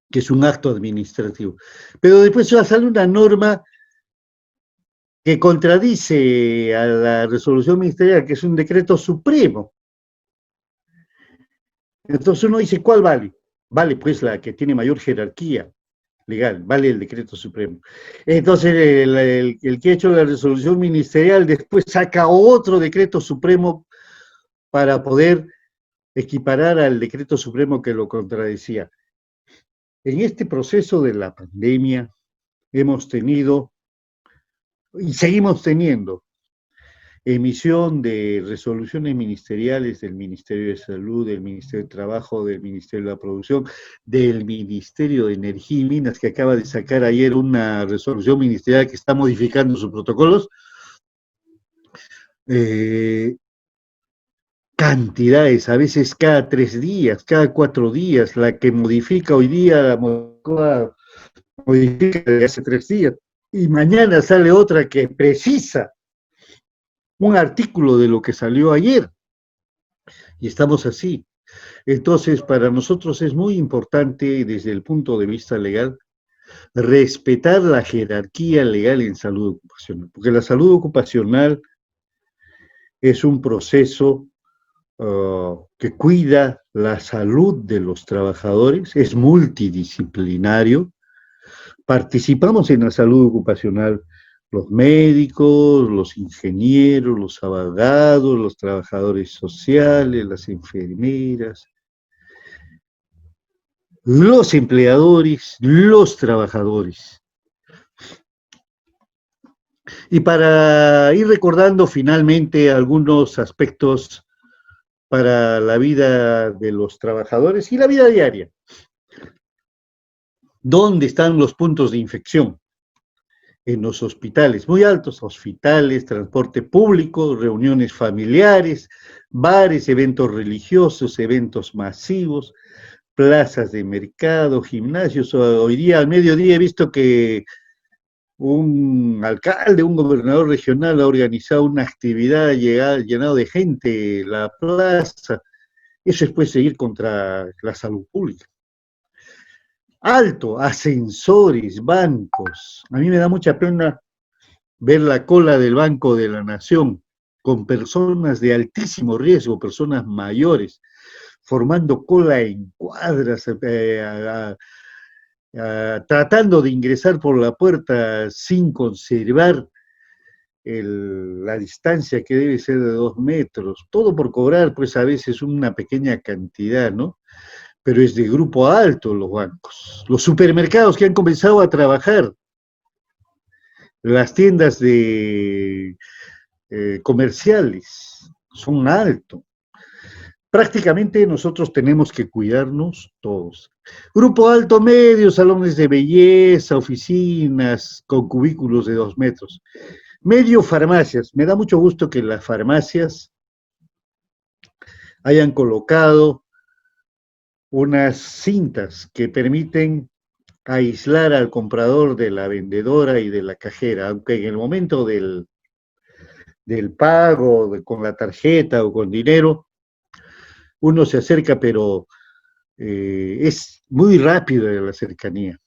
que es un acto administrativo. Pero después sale una norma que contradice a la resolución ministerial, que es un decreto supremo. Entonces uno dice, ¿cuál vale? Vale pues la que tiene mayor jerarquía legal, vale el decreto supremo. Entonces el que ha hecho la resolución ministerial después saca otro decreto supremo para poder equiparar al decreto supremo que lo contradecía. En este proceso de la pandemia hemos tenido y seguimos teniendo emisión de resoluciones ministeriales del Ministerio de Salud, del Ministerio de Trabajo, del Ministerio de la Producción, del Ministerio de Energía y Minas, que acaba de sacar ayer una resolución ministerial que está modificando sus protocolos, eh, cantidades, a veces cada 3 días, cada 4 días, la que modifica hoy día, modifica de hace 3 días, y mañana sale otra que precisa un artículo de lo que salió ayer, y estamos así. Entonces, para nosotros es muy importante desde el punto de vista legal respetar la jerarquía legal en salud ocupacional, porque la salud ocupacional es un proceso que cuida la salud de los trabajadores, es multidisciplinario. Participamos en la salud ocupacional los médicos, los ingenieros, los abogados, los trabajadores sociales, las enfermeras, los empleadores, los trabajadores. Y para ir recordando finalmente algunos aspectos para la vida de los trabajadores y la vida diaria. ¿Dónde están los puntos de infección? En los hospitales muy altos, hospitales, transporte público, reuniones familiares, bares, eventos religiosos, eventos masivos, plazas de mercado, gimnasios. Hoy día, al mediodía, he visto que un alcalde, un gobernador regional ha organizado una actividad llenado de gente, la plaza. Eso es pues seguir contra la salud pública. Alto, ascensores, bancos. A mí me da mucha pena ver la cola del Banco de la Nación con personas de altísimo riesgo, personas mayores, formando cola en cuadras, tratando de ingresar por la puerta sin conservar la distancia que debe ser de 2 metros, todo por cobrar pues a veces una pequeña cantidad, ¿no? Pero es de grupo alto los bancos. Los supermercados que han comenzado a trabajar, las tiendas de comerciales son altos. Prácticamente nosotros tenemos que cuidarnos todos. Grupo alto medio, salones de belleza, oficinas con cubículos de 2 metros. Medio farmacias. Me da mucho gusto que las farmacias hayan colocado unas cintas que permiten aislar al comprador de la vendedora y de la cajera, aunque en el momento del pago, con la tarjeta o con dinero, uno se acerca, pero es muy rápido la cercanía.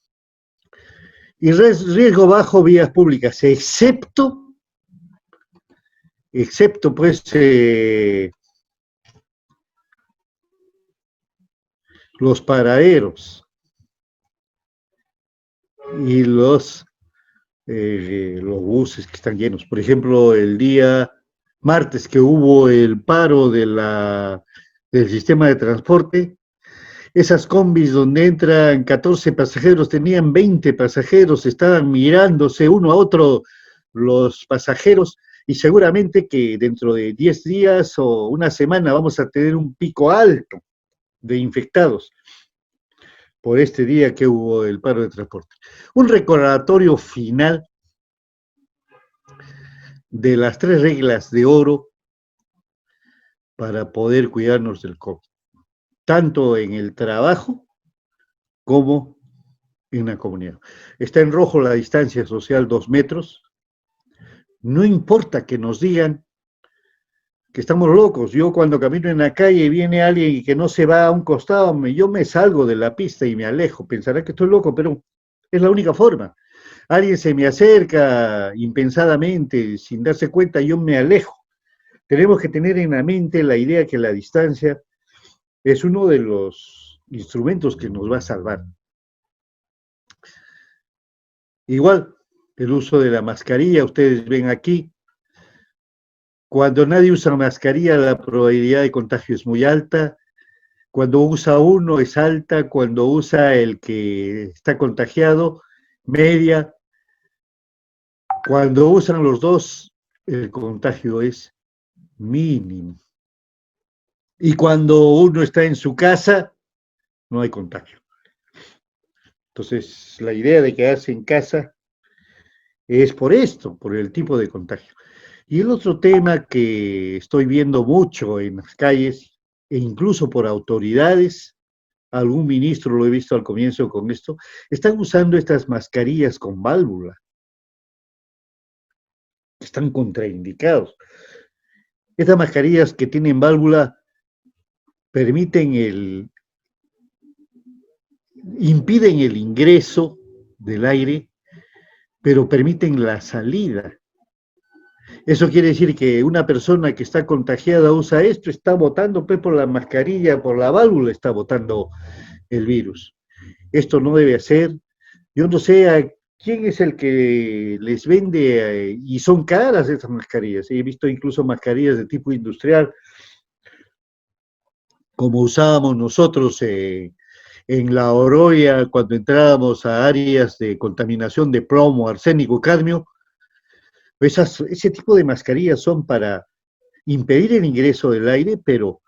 Y riesgo bajo, vías públicas, excepto pues los paraderos y los buses que están llenos. Por ejemplo, el día martes que hubo el paro del sistema de transporte, esas combis donde entran 14 pasajeros tenían 20 pasajeros, estaban mirándose uno a otro los pasajeros, y seguramente que dentro de 10 días o una semana vamos a tener un pico alto de infectados por este día que hubo el paro de transporte. Un recordatorio final de las 3 reglas de oro para poder cuidarnos del COVID, tanto en el trabajo como en la comunidad. Está en rojo la distancia social 2 metros. No importa que nos digan que estamos locos. Yo cuando camino en la calle y viene alguien y que no se va a un costado, yo me salgo de la pista y me alejo. Pensará que estoy loco, pero es la única forma. Alguien se me acerca impensadamente, sin darse cuenta, yo me alejo. Tenemos que tener en la mente la idea que la distancia es uno de los instrumentos que nos va a salvar. Igual, el uso de la mascarilla, ustedes ven aquí, cuando nadie usa mascarilla la probabilidad de contagio es muy alta, cuando usa uno es alta, cuando usa el que está contagiado, media, cuando usan los dos, el contagio es mínimo. Y cuando uno está en su casa, no hay contagio. Entonces, la idea de quedarse en casa es por esto, por el tipo de contagio. Y el otro tema que estoy viendo mucho en las calles, e incluso por autoridades, algún ministro lo he visto al comienzo con esto, están usando estas mascarillas con válvula, que están contraindicados. Estas mascarillas que tienen válvula permiten impiden el ingreso del aire, pero permiten la salida. Eso quiere decir que una persona que está contagiada usa esto, está botando pues, por la mascarilla, por la válvula, está botando el virus. Esto no debe ser. Yo no sé a quién es el que les vende, y son caras esas mascarillas. He visto incluso mascarillas de tipo industrial, como usábamos nosotros en la Oroya cuando entrábamos a áreas de contaminación de plomo, arsénico, cadmio. Ese tipo de mascarillas son para impedir el ingreso del aire, pero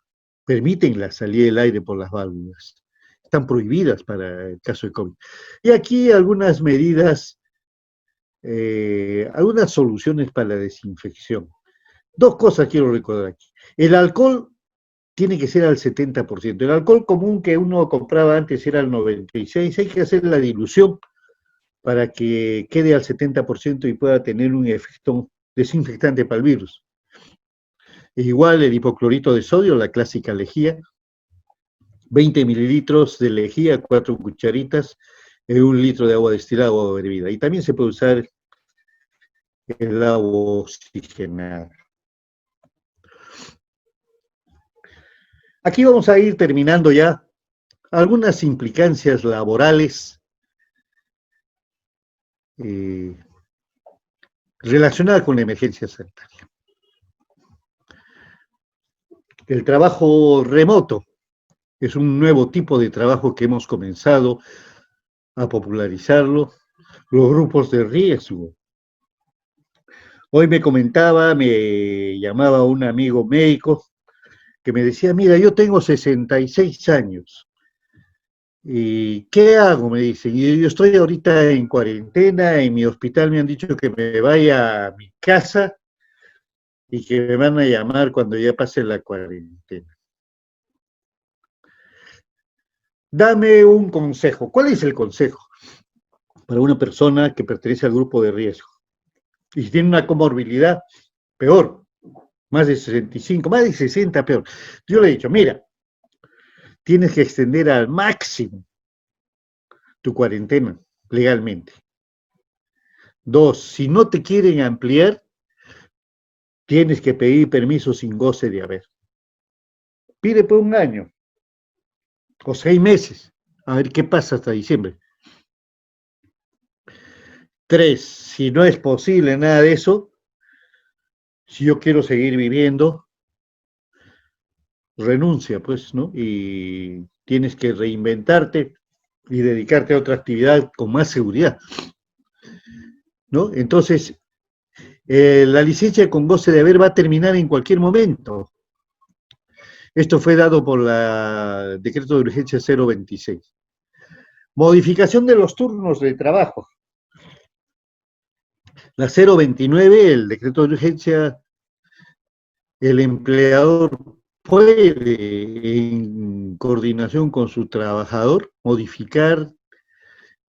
permiten la salida del aire por las válvulas. Están prohibidas para el caso de COVID. Y aquí algunas medidas, algunas soluciones para la desinfección. Dos cosas quiero recordar aquí. El alcohol tiene que ser al 70%. El alcohol común que uno compraba antes era al 96%. Hay que hacer la dilución para que quede al 70% y pueda tener un efecto desinfectante para el virus. Igual el hipoclorito de sodio, la clásica lejía, 20 mililitros de lejía, 4 cucharitas, en 1 litro de agua destilada o agua hervida. Y también se puede usar el agua oxigenada. Aquí vamos a ir terminando ya algunas implicancias laborales relacionadas con la emergencia sanitaria. El trabajo remoto es un nuevo tipo de trabajo que hemos comenzado a popularizarlo. Los grupos de riesgo. Hoy me llamaba un amigo médico que me decía, mira, yo tengo 66 años. ¿Y qué hago? Me dicen. Y yo estoy ahorita en cuarentena, en mi hospital me han dicho que me vaya a mi casa y que me van a llamar cuando ya pase la cuarentena. Dame un consejo. ¿Cuál es el consejo para una persona que pertenece al grupo de riesgo? Y si tiene una comorbilidad, peor, más de 65, más de 60, peor. Yo le he dicho, mira, tienes que extender al máximo tu cuarentena legalmente. 2, si no te quieren ampliar, tienes que pedir permiso sin goce de haber. Pide por 1 año o 6 meses, a ver qué pasa hasta diciembre. 3, si no es posible nada de eso, si yo quiero seguir viviendo, renuncia, pues, ¿no? Y tienes que reinventarte y dedicarte a otra actividad con más seguridad, ¿no? Entonces, la licencia con goce de haber va a terminar en cualquier momento. Esto fue dado por el decreto de urgencia 026. Modificación de los turnos de trabajo. La 029, el decreto de urgencia, el empleador puede, en coordinación con su trabajador, modificar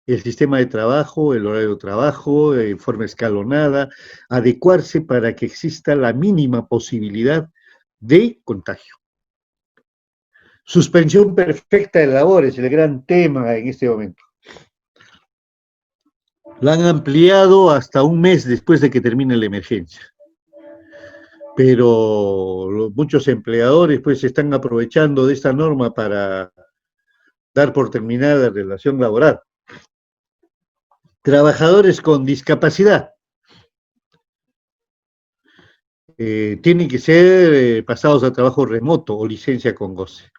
el sistema de trabajo, el horario de trabajo, en forma escalonada, adecuarse para que exista la mínima posibilidad de contagio. Suspensión perfecta de labores, el gran tema en este momento. La han ampliado hasta 1 mes después de que termine la emergencia. Pero muchos empleadores pues se están aprovechando de esta norma para dar por terminada la relación laboral. Trabajadores con discapacidad tienen que ser pasados a trabajo remoto o licencia con goce.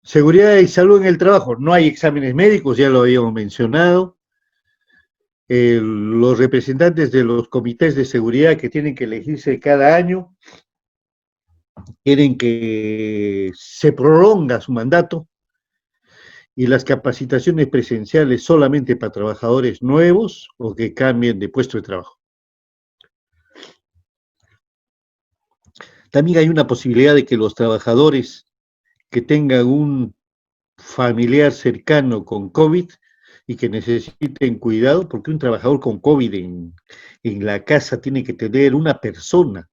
Seguridad y salud en el trabajo. No hay exámenes médicos, ya lo habíamos mencionado. Los representantes de los comités de seguridad que tienen que elegirse cada año quieren que se prolonga su mandato y las capacitaciones presenciales solamente para trabajadores nuevos o que cambien de puesto de trabajo. También hay una posibilidad de que los trabajadores que tengan un familiar cercano con COVID y que necesiten cuidado, porque un trabajador con COVID en la casa tiene que tener una persona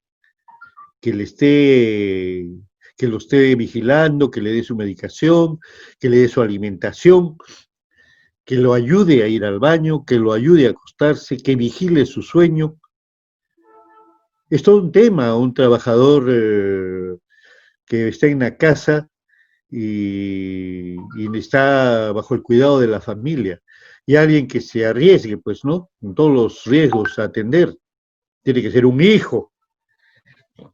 que le esté, que lo esté vigilando, que le dé su medicación, que le dé su alimentación, que lo ayude a ir al baño, que lo ayude a acostarse, que vigile su sueño. Es todo un tema, un trabajador que está en la casa y está bajo el cuidado de la familia. Y alguien que se arriesgue, pues, ¿no? Con todos los riesgos a atender. Tiene que ser un hijo.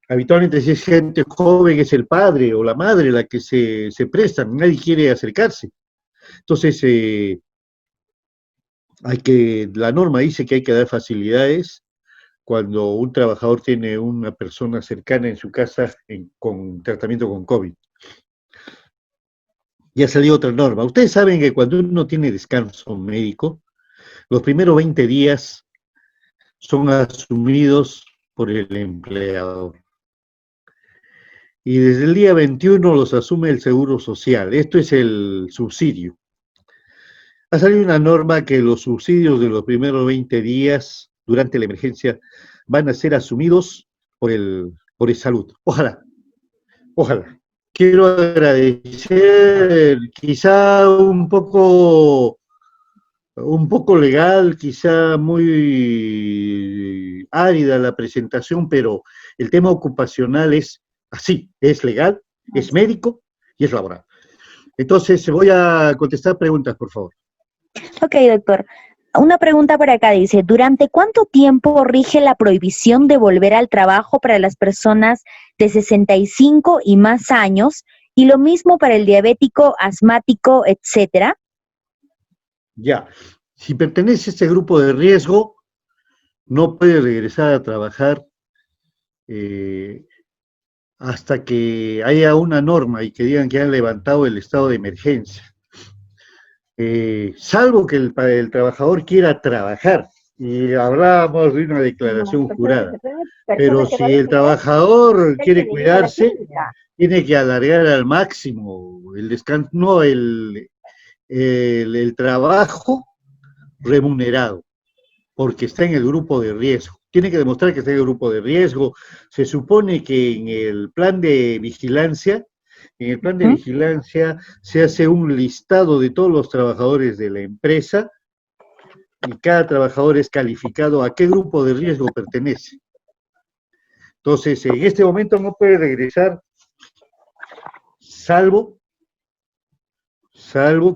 Habitualmente si es gente joven es el padre o la madre la que se prestan, nadie quiere acercarse. Entonces, la norma dice que hay que dar facilidades cuando un trabajador tiene una persona cercana en su casa con tratamiento con COVID. Ya salió otra norma. Ustedes saben que cuando uno tiene descanso médico, los primeros 20 días son asumidos por el empleador. Y desde el día 21 los asume el Seguro Social. Esto es el subsidio. Ha salido una norma que los subsidios de los primeros 20 días durante la emergencia van a ser asumidos por el salud. Ojalá, ojalá. Quiero agradecer, quizá un poco legal, quizá muy árida la presentación, pero el tema ocupacional es así, es legal, es médico y es laboral. Entonces, voy a contestar preguntas, por favor. Ok, doctor. Una pregunta por acá dice, ¿durante cuánto tiempo rige la prohibición de volver al trabajo para las personas de 65 y más años? Y lo mismo para el diabético, asmático, etcétera. Ya, si pertenece a este grupo de riesgo, no puede regresar a trabajar eh, hasta que haya una norma y que digan que han levantado el estado de emergencia. Salvo que el trabajador quiera trabajar, y hablábamos de una declaración jurada, pero si el trabajador quiere cuidarse, tiene que alargar al máximo el descanso, no el trabajo remunerado, porque está en el grupo de riesgo. Tiene que demostrar que está en el grupo de riesgo. Se supone que en el plan de vigilancia se hace un listado de todos los trabajadores de la empresa y cada trabajador es calificado a qué grupo de riesgo pertenece. Entonces, en este momento no puede regresar, salvo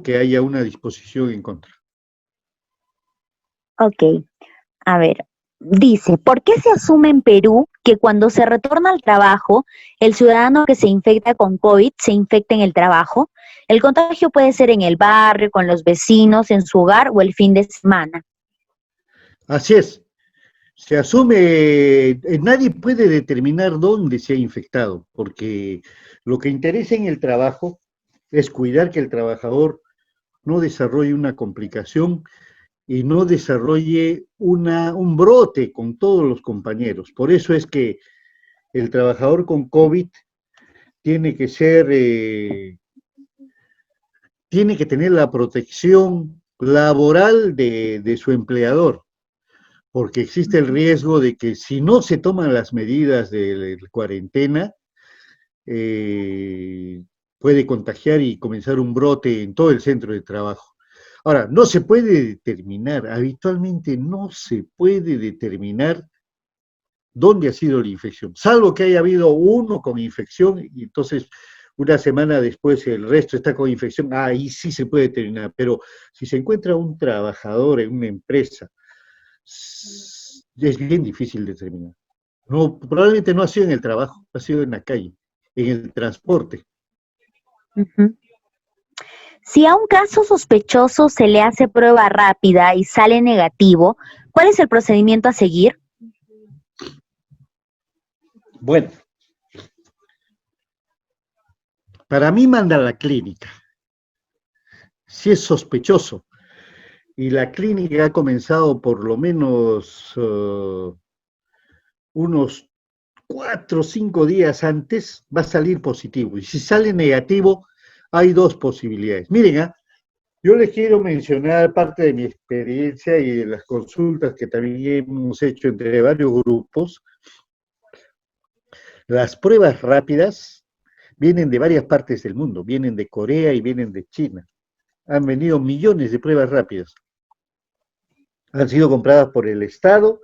que haya una disposición en contra. Ok, a ver, dice, ¿por qué se asume en Perú que cuando se retorna al trabajo, el ciudadano que se infecta con COVID se infecta en el trabajo? El contagio puede ser en el barrio, con los vecinos, en su hogar o el fin de semana. Así es. Se asume, nadie puede determinar dónde se ha infectado, porque lo que interesa en el trabajo es cuidar que el trabajador no desarrolle una complicación y no desarrolle un brote con todos los compañeros. Por eso es que el trabajador con COVID tiene que tiene que tener la protección laboral de su empleador, porque existe el riesgo de que si no se toman las medidas de cuarentena, puede contagiar y comenzar un brote en todo el centro de trabajo. Ahora, no se puede determinar, habitualmente no se puede determinar dónde ha sido la infección, salvo que haya habido uno con infección y entonces una semana después el resto está con infección, ahí sí se puede determinar, pero si se encuentra un trabajador en una empresa, es bien difícil determinar. No, probablemente no ha sido en el trabajo, ha sido en la calle, en el transporte. Uh-huh. Si a un caso sospechoso se le hace prueba rápida y sale negativo, ¿cuál es el procedimiento a seguir? Bueno, para mí manda a la clínica. Si es sospechoso y la clínica ha comenzado por lo menos unos 4 o 5 días antes va a salir positivo. Y si sale negativo, hay dos posibilidades. Miren, yo les quiero mencionar parte de mi experiencia y de las consultas que también hemos hecho entre varios grupos. Las pruebas rápidas vienen de varias partes del mundo, vienen de Corea y vienen de China. Han venido millones de pruebas rápidas. Han sido compradas por el Estado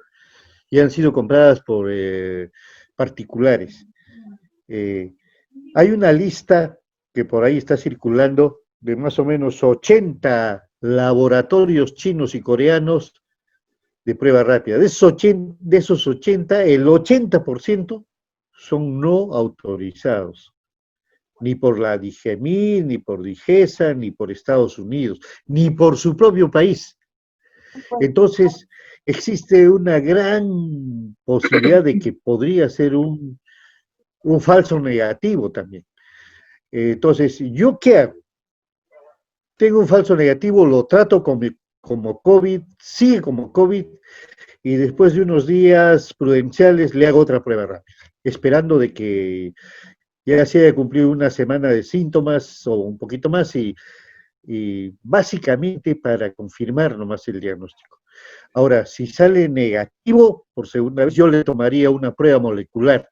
y han sido compradas por particulares. Hay una lista que por ahí está circulando de más o menos 80 laboratorios chinos y coreanos de prueba rápida. De esos 80, el 80% son no autorizados, ni por la DIGEMIT, ni por DIGESA, ni por Estados Unidos, ni por su propio país. Entonces, existe una gran posibilidad de que podría ser un falso negativo también. Entonces, ¿yo qué hago? Tengo un falso negativo, lo trato como COVID, sigue como COVID, y después de unos días prudenciales le hago otra prueba rápida, esperando de que ya se haya cumplido una semana de síntomas o un poquito más, y básicamente para confirmar nomás el diagnóstico. Ahora, si sale negativo por segunda vez, yo le tomaría una prueba molecular,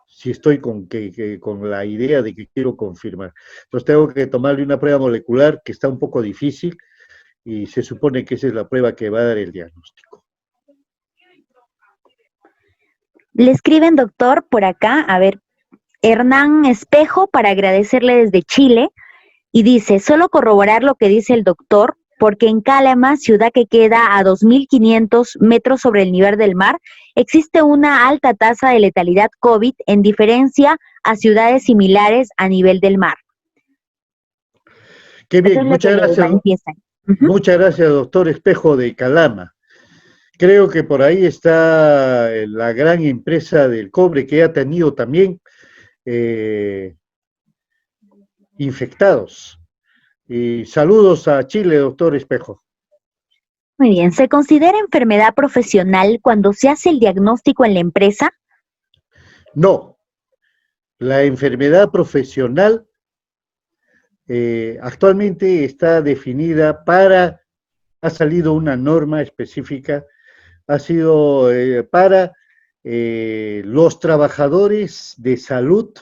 si estoy con la idea de que quiero confirmar. Entonces tengo que tomarle una prueba molecular que está un poco difícil y se supone que esa es la prueba que va a dar el diagnóstico. Le escriben, doctor, por acá, a ver, Hernán Espejo, para agradecerle desde Chile, y dice, solo corroborar lo que dice el doctor, porque en Calama, ciudad que queda a 2.500 metros sobre el nivel del mar, existe una alta tasa de letalidad COVID en diferencia a ciudades similares a nivel del mar. Qué bien, muchas gracias. Muchas gracias, doctor Espejo de Calama. Creo que por ahí está la gran empresa del cobre que ha tenido también infectados. Y saludos a Chile, doctor Espejo. Muy bien, ¿se considera enfermedad profesional cuando se hace el diagnóstico en la empresa? No, la enfermedad profesional actualmente está definida ha salido una norma específica, ha sido para los trabajadores de salud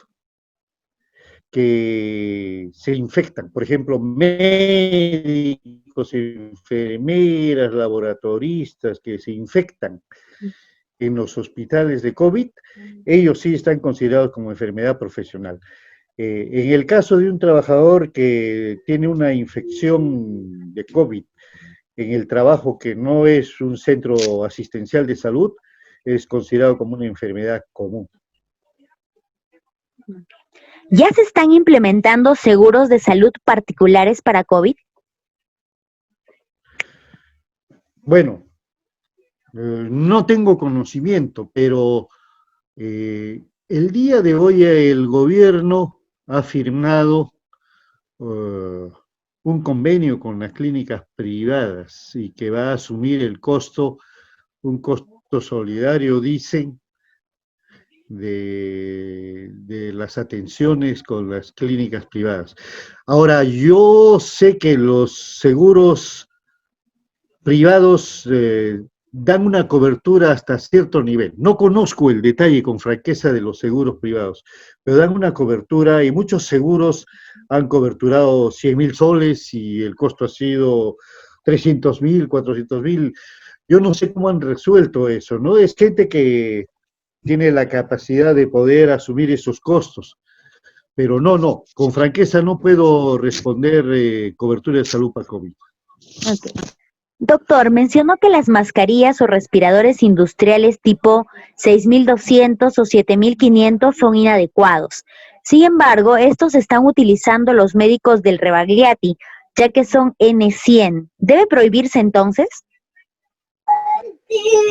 que se infectan, por ejemplo, médicos, enfermeras, laboratoristas que se infectan en los hospitales de COVID, ellos sí están considerados como enfermedad profesional. En el caso de un trabajador que tiene una infección de COVID en el trabajo que no es un centro asistencial de salud, es considerado como una enfermedad común. ¿Ya se están implementando seguros de salud particulares para COVID? Bueno, no tengo conocimiento, pero el día de hoy el gobierno ha firmado un convenio con las clínicas privadas y que va a asumir el costo, un costo solidario, dicen, de las atenciones con las clínicas privadas. Ahora, yo sé que los seguros privados dan una cobertura hasta cierto nivel. No conozco el detalle con franqueza de los seguros privados, pero dan una cobertura y muchos seguros han coberturado 100.000 soles y el costo ha sido 300.000, 400.000. Yo no sé cómo han resuelto eso, ¿no? Es gente que tiene la capacidad de poder asumir esos costos. Pero no, con franqueza no puedo responder cobertura de salud para COVID. Okay. Doctor, mencionó que las mascarillas o respiradores industriales tipo 6.200 o 7.500 son inadecuados. Sin embargo, estos están utilizando los médicos del Rebagliati, ya que son N100. ¿Debe prohibirse entonces?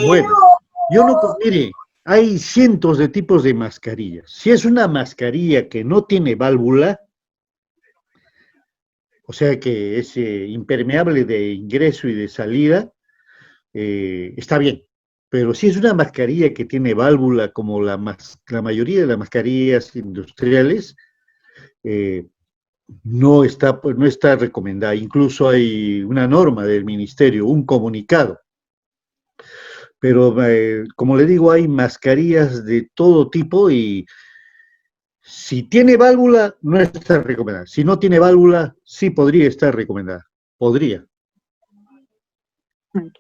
Bueno, yo no, mire, hay cientos de tipos de mascarillas. Si es una mascarilla que no tiene válvula, o sea que es impermeable de ingreso y de salida, está bien. pero si es una mascarilla que tiene válvula, como la mayoría de las mascarillas industriales, eh, no está recomendada. Incluso hay una norma del ministerio, un comunicado. Pero como le digo, hay mascarillas de todo tipo y si tiene válvula, no está recomendada. Si no tiene válvula, sí podría estar recomendada. Podría. Ok.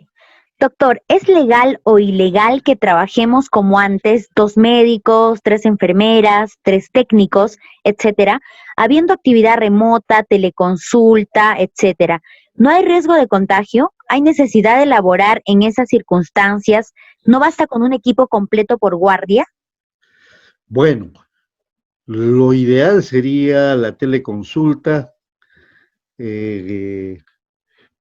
Doctor, ¿es legal o ilegal que trabajemos como antes, dos médicos, tres enfermeras, tres técnicos, etcétera, habiendo actividad remota, teleconsulta, etcétera? ¿No hay riesgo de contagio? ¿Hay necesidad de laborar en esas circunstancias? ¿No basta con un equipo completo por guardia? Bueno, lo ideal sería la teleconsulta, eh,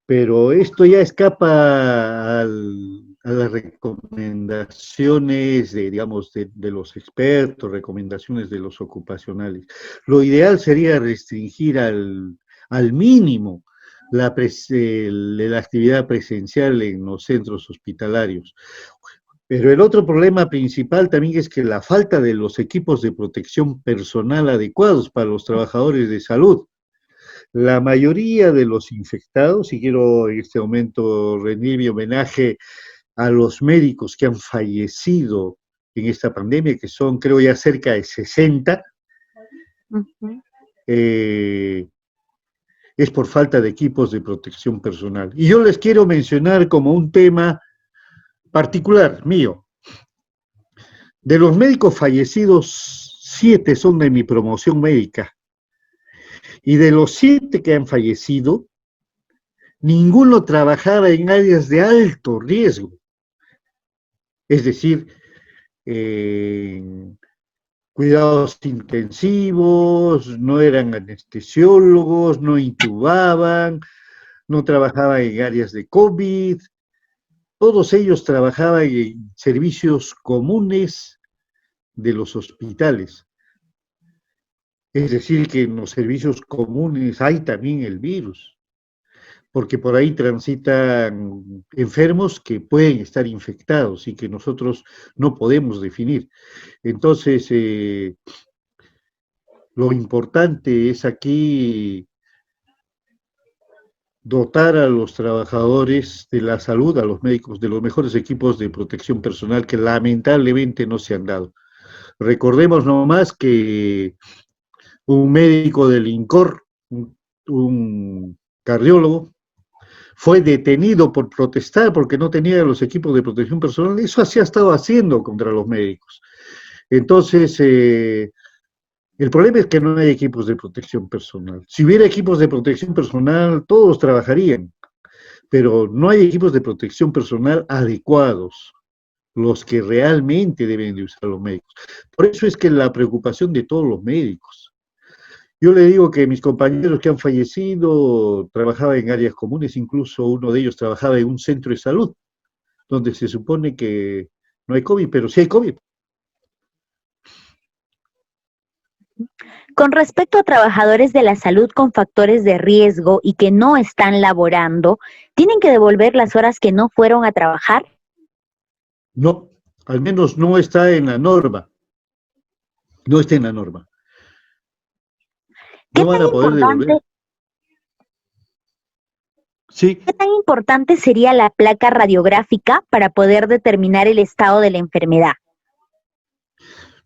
pero esto ya escapa a las recomendaciones de, digamos, de los expertos, recomendaciones de los ocupacionales. Lo ideal sería restringir al mínimo la actividad presencial en los centros hospitalarios. Pero el otro problema principal también es que la falta de los equipos de protección personal adecuados para los trabajadores de salud. La mayoría de los infectados, y quiero en este momento rendir mi homenaje a los médicos que han fallecido en esta pandemia, que son creo ya cerca de 60, Ujú. eh, es por falta de equipos de protección personal. Y yo les quiero mencionar como un tema particular mío. De los médicos fallecidos, 7 son de mi promoción médica. Y de los 7 que han fallecido, ninguno trabajaba en áreas de alto riesgo. Es decir, cuidados intensivos, no eran anestesiólogos, no intubaban, no trabajaban en áreas de COVID. Todos ellos trabajaban en servicios comunes de los hospitales. Es decir, que en los servicios comunes hay también el virus, porque por ahí transitan enfermos que pueden estar infectados y que nosotros no podemos definir. Entonces, lo importante es aquí dotar a los trabajadores de la salud, a los médicos, de los mejores equipos de protección personal que lamentablemente no se han dado. Recordemos nomás que un médico del INCOR, un cardiólogo, fue detenido por protestar porque no tenía los equipos de protección personal. Eso así ha estado haciendo contra los médicos. Entonces, el problema es que no hay equipos de protección personal. Si hubiera equipos de protección personal, todos trabajarían, pero no hay equipos de protección personal adecuados, los que realmente deben de usar los médicos. Por eso es que la preocupación de todos los médicos. Yo le digo que mis compañeros que han fallecido trabajaban en áreas comunes, incluso uno de ellos trabajaba en un centro de salud, donde se supone que no hay COVID, pero sí hay COVID. Con respecto a trabajadores de la salud con factores de riesgo y que no están laborando, ¿tienen que devolver las horas que no fueron a trabajar? No, al menos no está en la norma, no está en la norma. ¿Qué No van tan a poder devolver. importante, Sí, qué tan importante sería la placa radiográfica para poder determinar el estado de la enfermedad?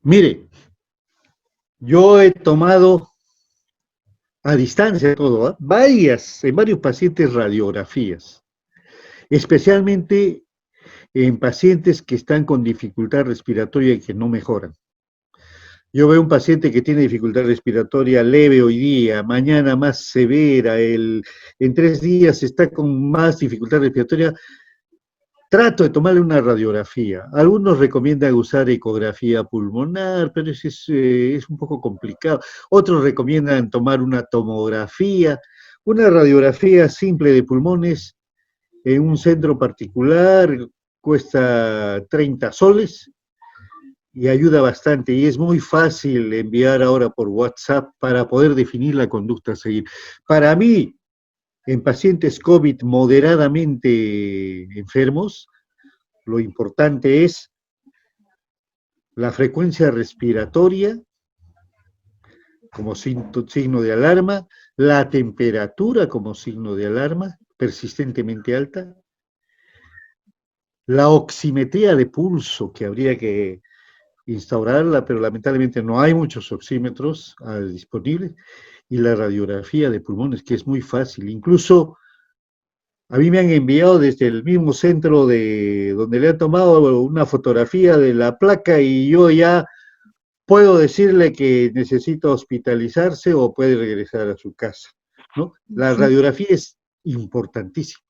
mire, yo he tomado a distancia todo, ¿eh? En varios pacientes radiografías, especialmente en pacientes que están con dificultad respiratoria y que no mejoran. Yo veo un paciente que tiene dificultad respiratoria leve hoy día, mañana más severa, en 3 días está con más dificultad respiratoria. Trato de tomarle una radiografía. Algunos recomiendan usar ecografía pulmonar, pero es un poco complicado. Otros recomiendan tomar una tomografía. Una radiografía simple de pulmones en un centro particular cuesta 30 soles y ayuda bastante. Y es muy fácil enviar ahora por WhatsApp para poder definir la conducta a seguir. Para mí, en pacientes COVID moderadamente enfermos, lo importante es la frecuencia respiratoria como signo de alarma, la temperatura como signo de alarma, persistentemente alta, la oximetría de pulso, que habría que instaurarla, pero lamentablemente no hay muchos oxímetros disponibles, y la radiografía de pulmones, que es muy fácil. Incluso a mí me han enviado desde el mismo centro de donde le han tomado una fotografía de la placa y yo ya puedo decirle que necesita hospitalizarse o puede regresar a su casa, ¿no? La radiografía es importantísima.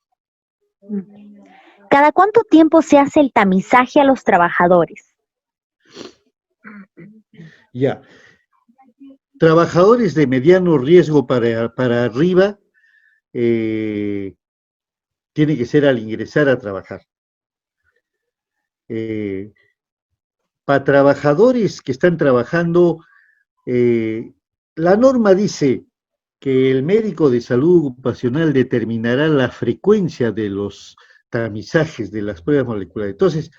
¿Cada cuánto tiempo se hace el tamizaje a los trabajadores? Ya. Trabajadores de mediano riesgo para arriba tiene que ser al ingresar a trabajar. Para trabajadores que están trabajando, la norma dice que el médico de salud ocupacional determinará la frecuencia de los tamizajes de las pruebas moleculares. Entonces,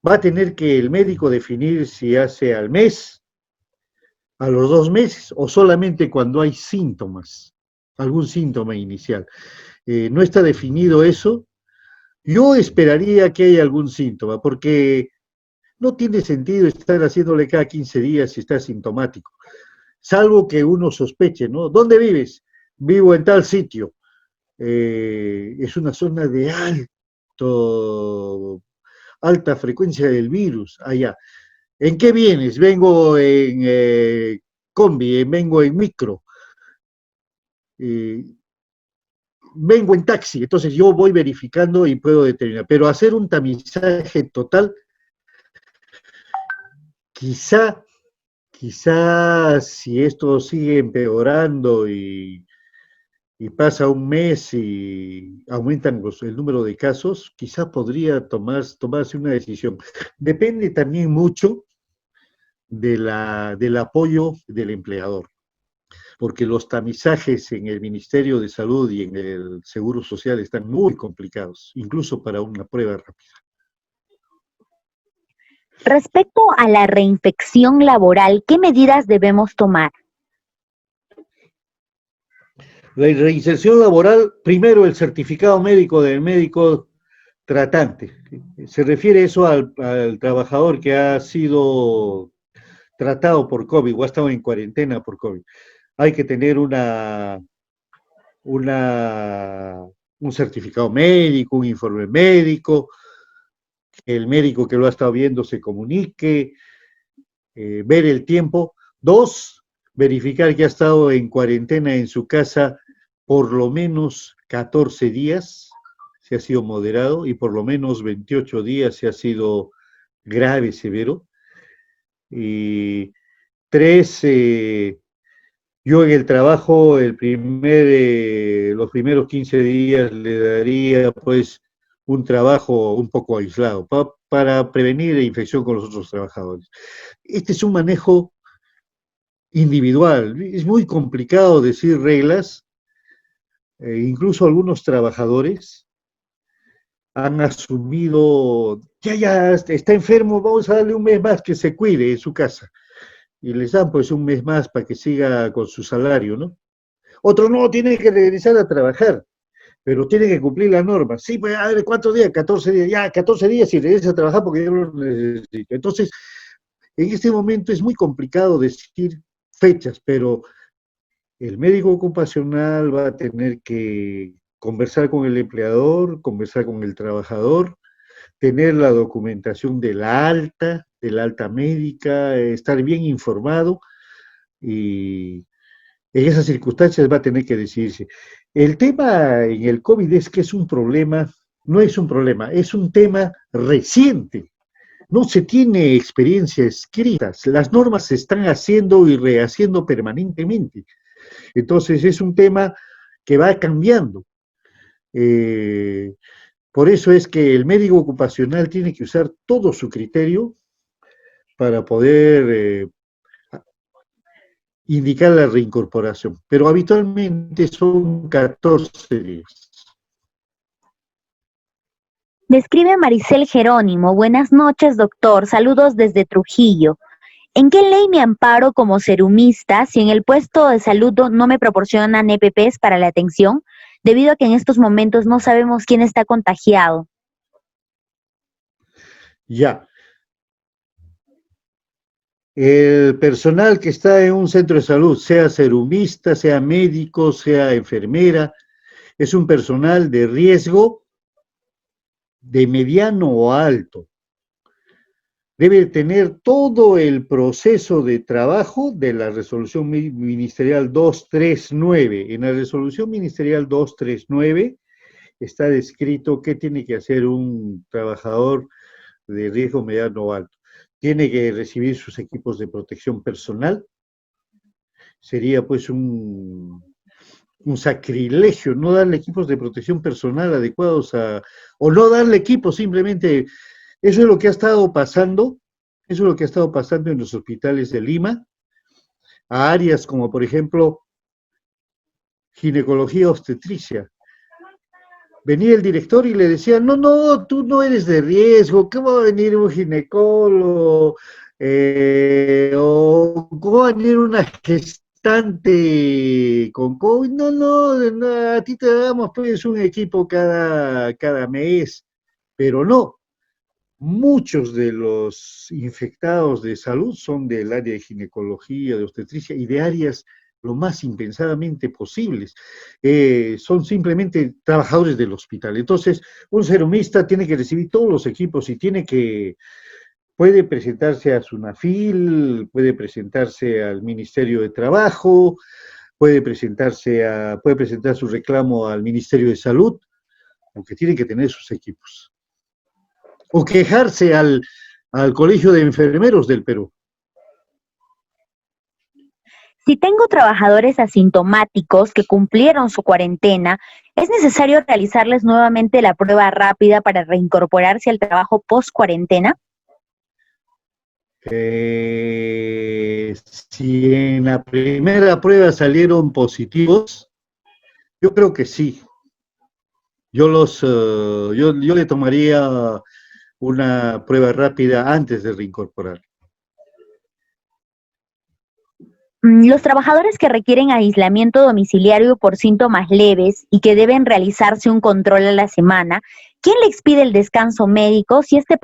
va a tener que el médico definir si hace al mes, a los 2 meses o solamente cuando hay síntomas, algún síntoma inicial. No está definido eso. Yo esperaría que haya algún síntoma, porque no tiene sentido estar haciéndole cada 15 días si está sintomático, salvo que uno sospeche, ¿no? ¿Dónde vives? Vivo en tal sitio. Es una zona de alta frecuencia del virus allá. ¿En qué vienes? Vengo en combi, vengo en micro, vengo en taxi. Entonces yo voy verificando y puedo determinar. Pero hacer un tamizaje total, quizá si esto sigue empeorando y pasa un mes y aumentan el número de casos, quizá podría tomarse una decisión. Depende también mucho del apoyo del empleador, porque los tamizajes en el Ministerio de Salud y en el Seguro Social están muy complicados, incluso para una prueba rápida. Respecto a la reinfección laboral, ¿qué medidas debemos tomar? La reinserción laboral, primero el certificado médico del médico tratante. Se refiere eso al trabajador que ha sido tratado por COVID o ha estado en cuarentena por COVID. Hay que tener un certificado médico, un informe médico, que el médico que lo ha estado viendo se comunique, ver el tiempo. 2, verificar que ha estado en cuarentena en su casa por lo menos 14 días, si ha sido moderado, y por lo menos 28 días si ha sido grave, severo. Y 3, yo en el trabajo los primeros 15 días le daría pues un trabajo un poco aislado para prevenir la infección con los otros trabajadores. Este es un manejo individual, es muy complicado decir reglas, incluso algunos trabajadores han asumido, ya está enfermo, vamos a darle un mes más que se cuide en su casa. Y les dan pues un mes más para que siga con su salario, ¿no? Otro no, tiene que regresar a trabajar, pero tiene que cumplir la norma. Sí, pues a ver, ¿cuántos días? 14 días, ya, 14 días y regresa a trabajar porque yo lo necesito. Entonces, en este momento es muy complicado decir fechas, pero el médico ocupacional va a tener que conversar con el empleador, conversar con el trabajador, tener la documentación de la alta médica, estar bien informado y en esas circunstancias va a tener que decidirse. El tema en el COVID es que es un problema, no es un problema, es un tema reciente. No se tiene experiencia escritas, las normas se están haciendo y rehaciendo permanentemente. Entonces es un tema que va cambiando. Eh, por eso es que el médico ocupacional tiene que usar todo su criterio para poder indicar la reincorporación, pero habitualmente son 14 días. Me escribe Maricel Jerónimo. Buenas noches, doctor. Saludos desde Trujillo. ¿En qué ley me amparo como serumista si en el puesto de salud no me proporcionan EPPs para la atención, debido a que en estos momentos no sabemos quién está contagiado? Ya. El personal que está en un centro de salud, sea serumista, sea médico, sea enfermera, es un personal de riesgo de mediano o alto. Debe tener todo el proceso de trabajo de la resolución ministerial 239. En la resolución ministerial 239 está descrito qué tiene que hacer un trabajador de riesgo mediano o alto. Tiene que recibir sus equipos de protección personal. Sería pues un sacrilegio no darle equipos de protección personal adecuados o no darle equipos, simplemente. Eso es lo que ha estado pasando, eso es lo que ha estado pasando en los hospitales de Lima, a áreas como, por ejemplo, ginecología obstetricia. Venía el director y le decía, no, no, tú no eres de riesgo, ¿cómo va a venir un ginecólogo? ¿O cómo va a venir una gestante con COVID? No, no, no, a ti te damos pues un equipo cada mes, pero no. Muchos de los infectados de salud son del área de ginecología, de obstetricia y de áreas lo más impensadamente posibles. Son simplemente trabajadores del hospital. Entonces, un serumista tiene que recibir todos los equipos y puede presentarse a SUNAFIL, puede presentarse al Ministerio de Trabajo, puede presentar su reclamo al Ministerio de Salud, aunque tiene que tener sus equipos. O quejarse al Colegio de Enfermeros del Perú. Si tengo trabajadores asintomáticos que cumplieron su cuarentena, ¿es necesario realizarles nuevamente la prueba rápida para reincorporarse al trabajo post-cuarentena? Si en la primera prueba salieron positivos, yo creo que sí. Yo le tomaría una prueba rápida antes de reincorporar. Los trabajadores que requieren aislamiento domiciliario por síntomas leves y que deben realizarse un control a la semana, ¿quién le expide el descanso médico? Si este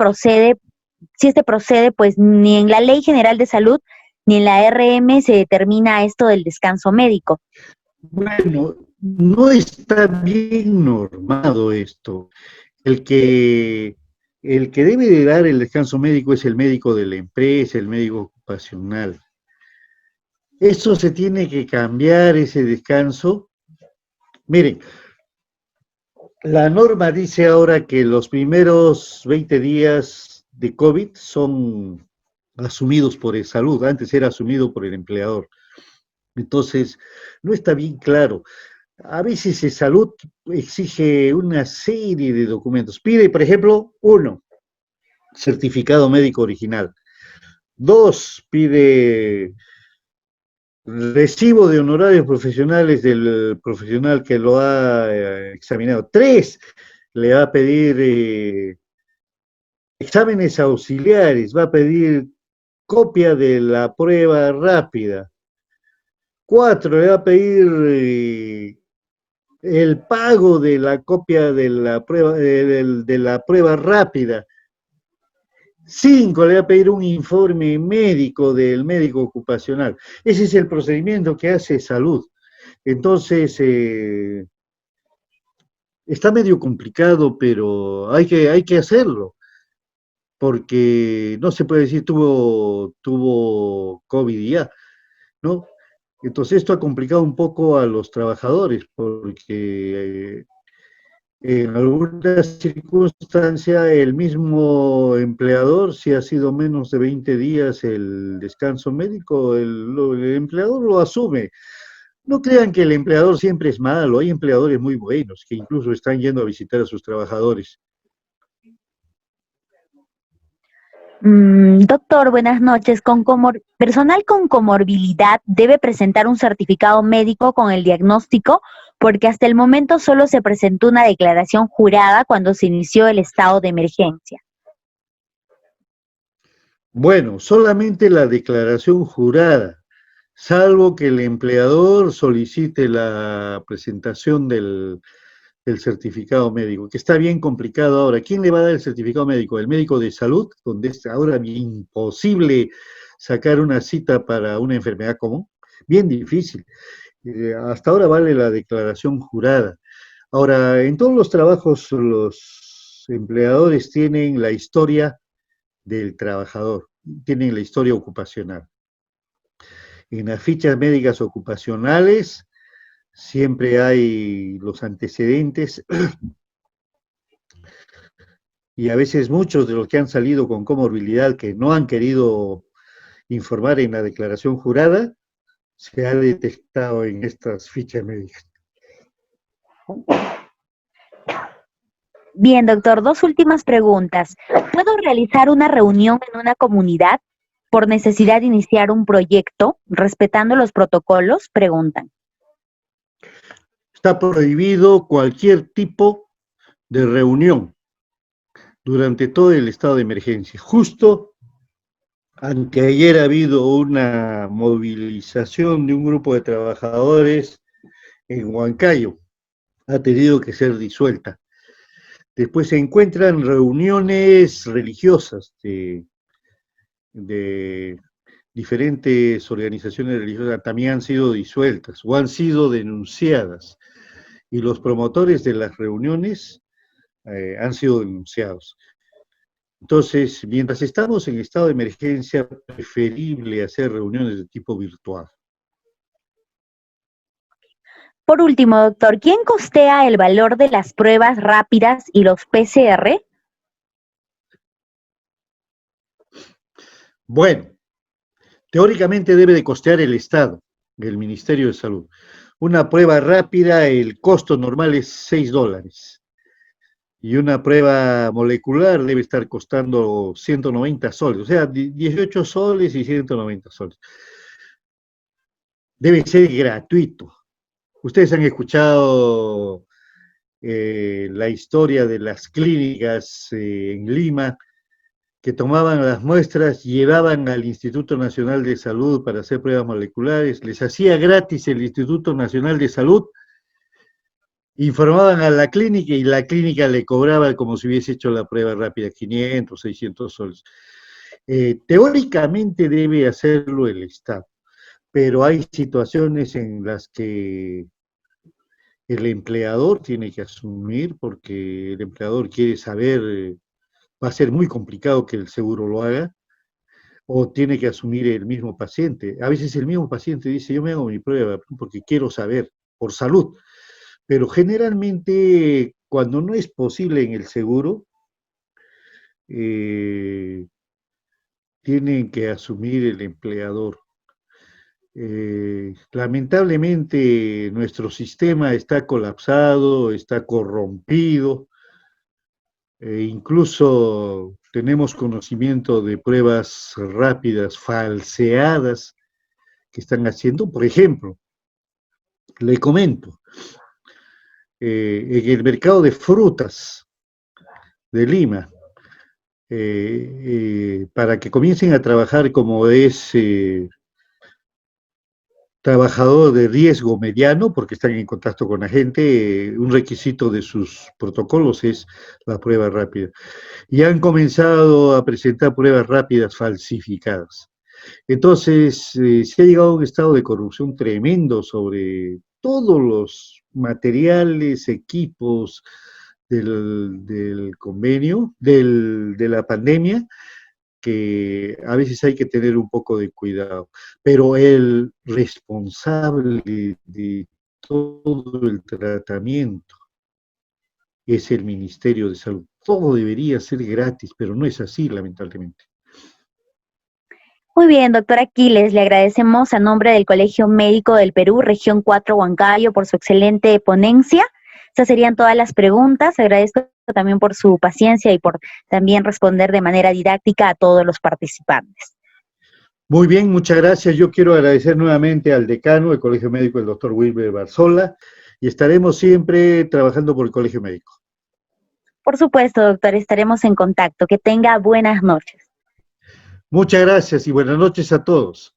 procede, pues ni en la Ley General de Salud ni en la RM se determina esto del descanso médico. Bueno, no está bien normado esto. El que, el que debe de dar el descanso médico es el médico de la empresa, el médico ocupacional. Eso se tiene que cambiar, ese descanso. Miren, la norma dice ahora que los primeros 20 días de COVID son asumidos por el salud, antes era asumido por el empleador. Entonces, no está bien claro. A veces el salud exige una serie de documentos. Pide, por ejemplo, uno, certificado médico original. Dos, pide recibo de honorarios profesionales del profesional que lo ha examinado. Tres, le va a pedir exámenes auxiliares, va a pedir copia de la prueba rápida. Cuatro, le va a pedir el pago de la copia de la prueba rápida. 5, le va a pedir un informe médico del médico ocupacional. Ese es el procedimiento que hace salud. Entonces, está medio complicado, pero hay que hacerlo, porque no se puede decir tuvo COVID y ya, ¿no? Entonces esto ha complicado un poco a los trabajadores, porque en alguna circunstancia el mismo empleador, si ha sido menos de 20 días el descanso médico, el empleador lo asume. No crean que el empleador siempre es malo, hay empleadores muy buenos que incluso están yendo a visitar a sus trabajadores. Doctor, buenas noches. Personal con comorbilidad debe presentar un certificado médico con el diagnóstico porque hasta el momento solo se presentó una declaración jurada cuando se inició el estado de emergencia. Bueno, solamente la declaración jurada, salvo que el empleador solicite la presentación del certificado médico, que está bien complicado ahora. ¿Quién le va a dar el certificado médico? ¿El médico de salud? Donde es ahora imposible sacar una cita para una enfermedad común. Bien difícil. Hasta ahora vale la declaración jurada. Ahora, en todos los trabajos los empleadores tienen la historia del trabajador, tienen la historia ocupacional. En las fichas médicas ocupacionales siempre hay los antecedentes y a veces muchos de los que han salido con comorbilidad que no han querido informar en la declaración jurada, se ha detectado en estas fichas médicas. Bien, doctor, dos últimas preguntas. ¿Puedo realizar una reunión en una comunidad por necesidad de iniciar un proyecto respetando los protocolos? Preguntan. Está prohibido cualquier tipo de reunión durante todo el estado de emergencia. Justo anteayer ha habido una movilización de un grupo de trabajadores en Huancayo. Ha tenido que ser disuelta. Después se encuentran reuniones religiosas de diferentes organizaciones religiosas, también han sido disueltas o han sido denunciadas. Y los promotores de las reuniones han sido denunciados. Entonces, mientras estamos en estado de emergencia, preferible hacer reuniones de tipo virtual. Por último, doctor, ¿quién costea el valor de las pruebas rápidas y los PCR? Bueno, teóricamente debe de costear el Estado, el Ministerio de Salud. Una prueba rápida, el costo normal es $6. Y una prueba molecular debe estar costando 190 soles, o sea, 18 soles y 190 soles. Debe ser gratuito. Ustedes han escuchado la historia de las clínicas en Lima que tomaban las muestras, llevaban al Instituto Nacional de Salud para hacer pruebas moleculares, les hacía gratis el Instituto Nacional de Salud, informaban a la clínica y la clínica le cobraba como si hubiese hecho la prueba rápida, 500, 600 soles. Teóricamente debe hacerlo el Estado, pero hay situaciones en las que el empleador tiene que asumir porque el empleador quiere saber, va a ser muy complicado que el seguro lo haga, o tiene que asumir el mismo paciente. A veces el mismo paciente dice, yo me hago mi prueba porque quiero saber, por salud, pero generalmente cuando no es posible en el seguro, tienen que asumir el empleador. Lamentablemente nuestro sistema está colapsado, está corrompido, incluso tenemos conocimiento de pruebas rápidas falseadas que están haciendo. Por ejemplo, le comento, en el mercado de frutas de Lima, para que comiencen a trabajar como es trabajador de riesgo mediano, porque están en contacto con la gente, un requisito de sus protocolos es la prueba rápida. Y han comenzado a presentar pruebas rápidas falsificadas. Entonces, se ha llegado a un estado de corrupción tremendo sobre todos los materiales, equipos del convenio, de la pandemia, que a veces hay que tener un poco de cuidado. Pero el responsable de todo el tratamiento es el Ministerio de Salud. Todo debería ser gratis, pero no es así, lamentablemente. Muy bien, doctor Aquiles, le agradecemos a nombre del Colegio Médico del Perú, Región 4 Huancayo, por su excelente ponencia. Estas serían todas las preguntas. Agradezco también por su paciencia y por también responder de manera didáctica a todos los participantes. Muy bien, muchas gracias. Yo quiero agradecer nuevamente al decano del Colegio Médico, el doctor Wilber Barzola, y estaremos siempre trabajando por el Colegio Médico. Por supuesto, doctor, estaremos en contacto. Que tenga buenas noches. Muchas gracias y buenas noches a todos.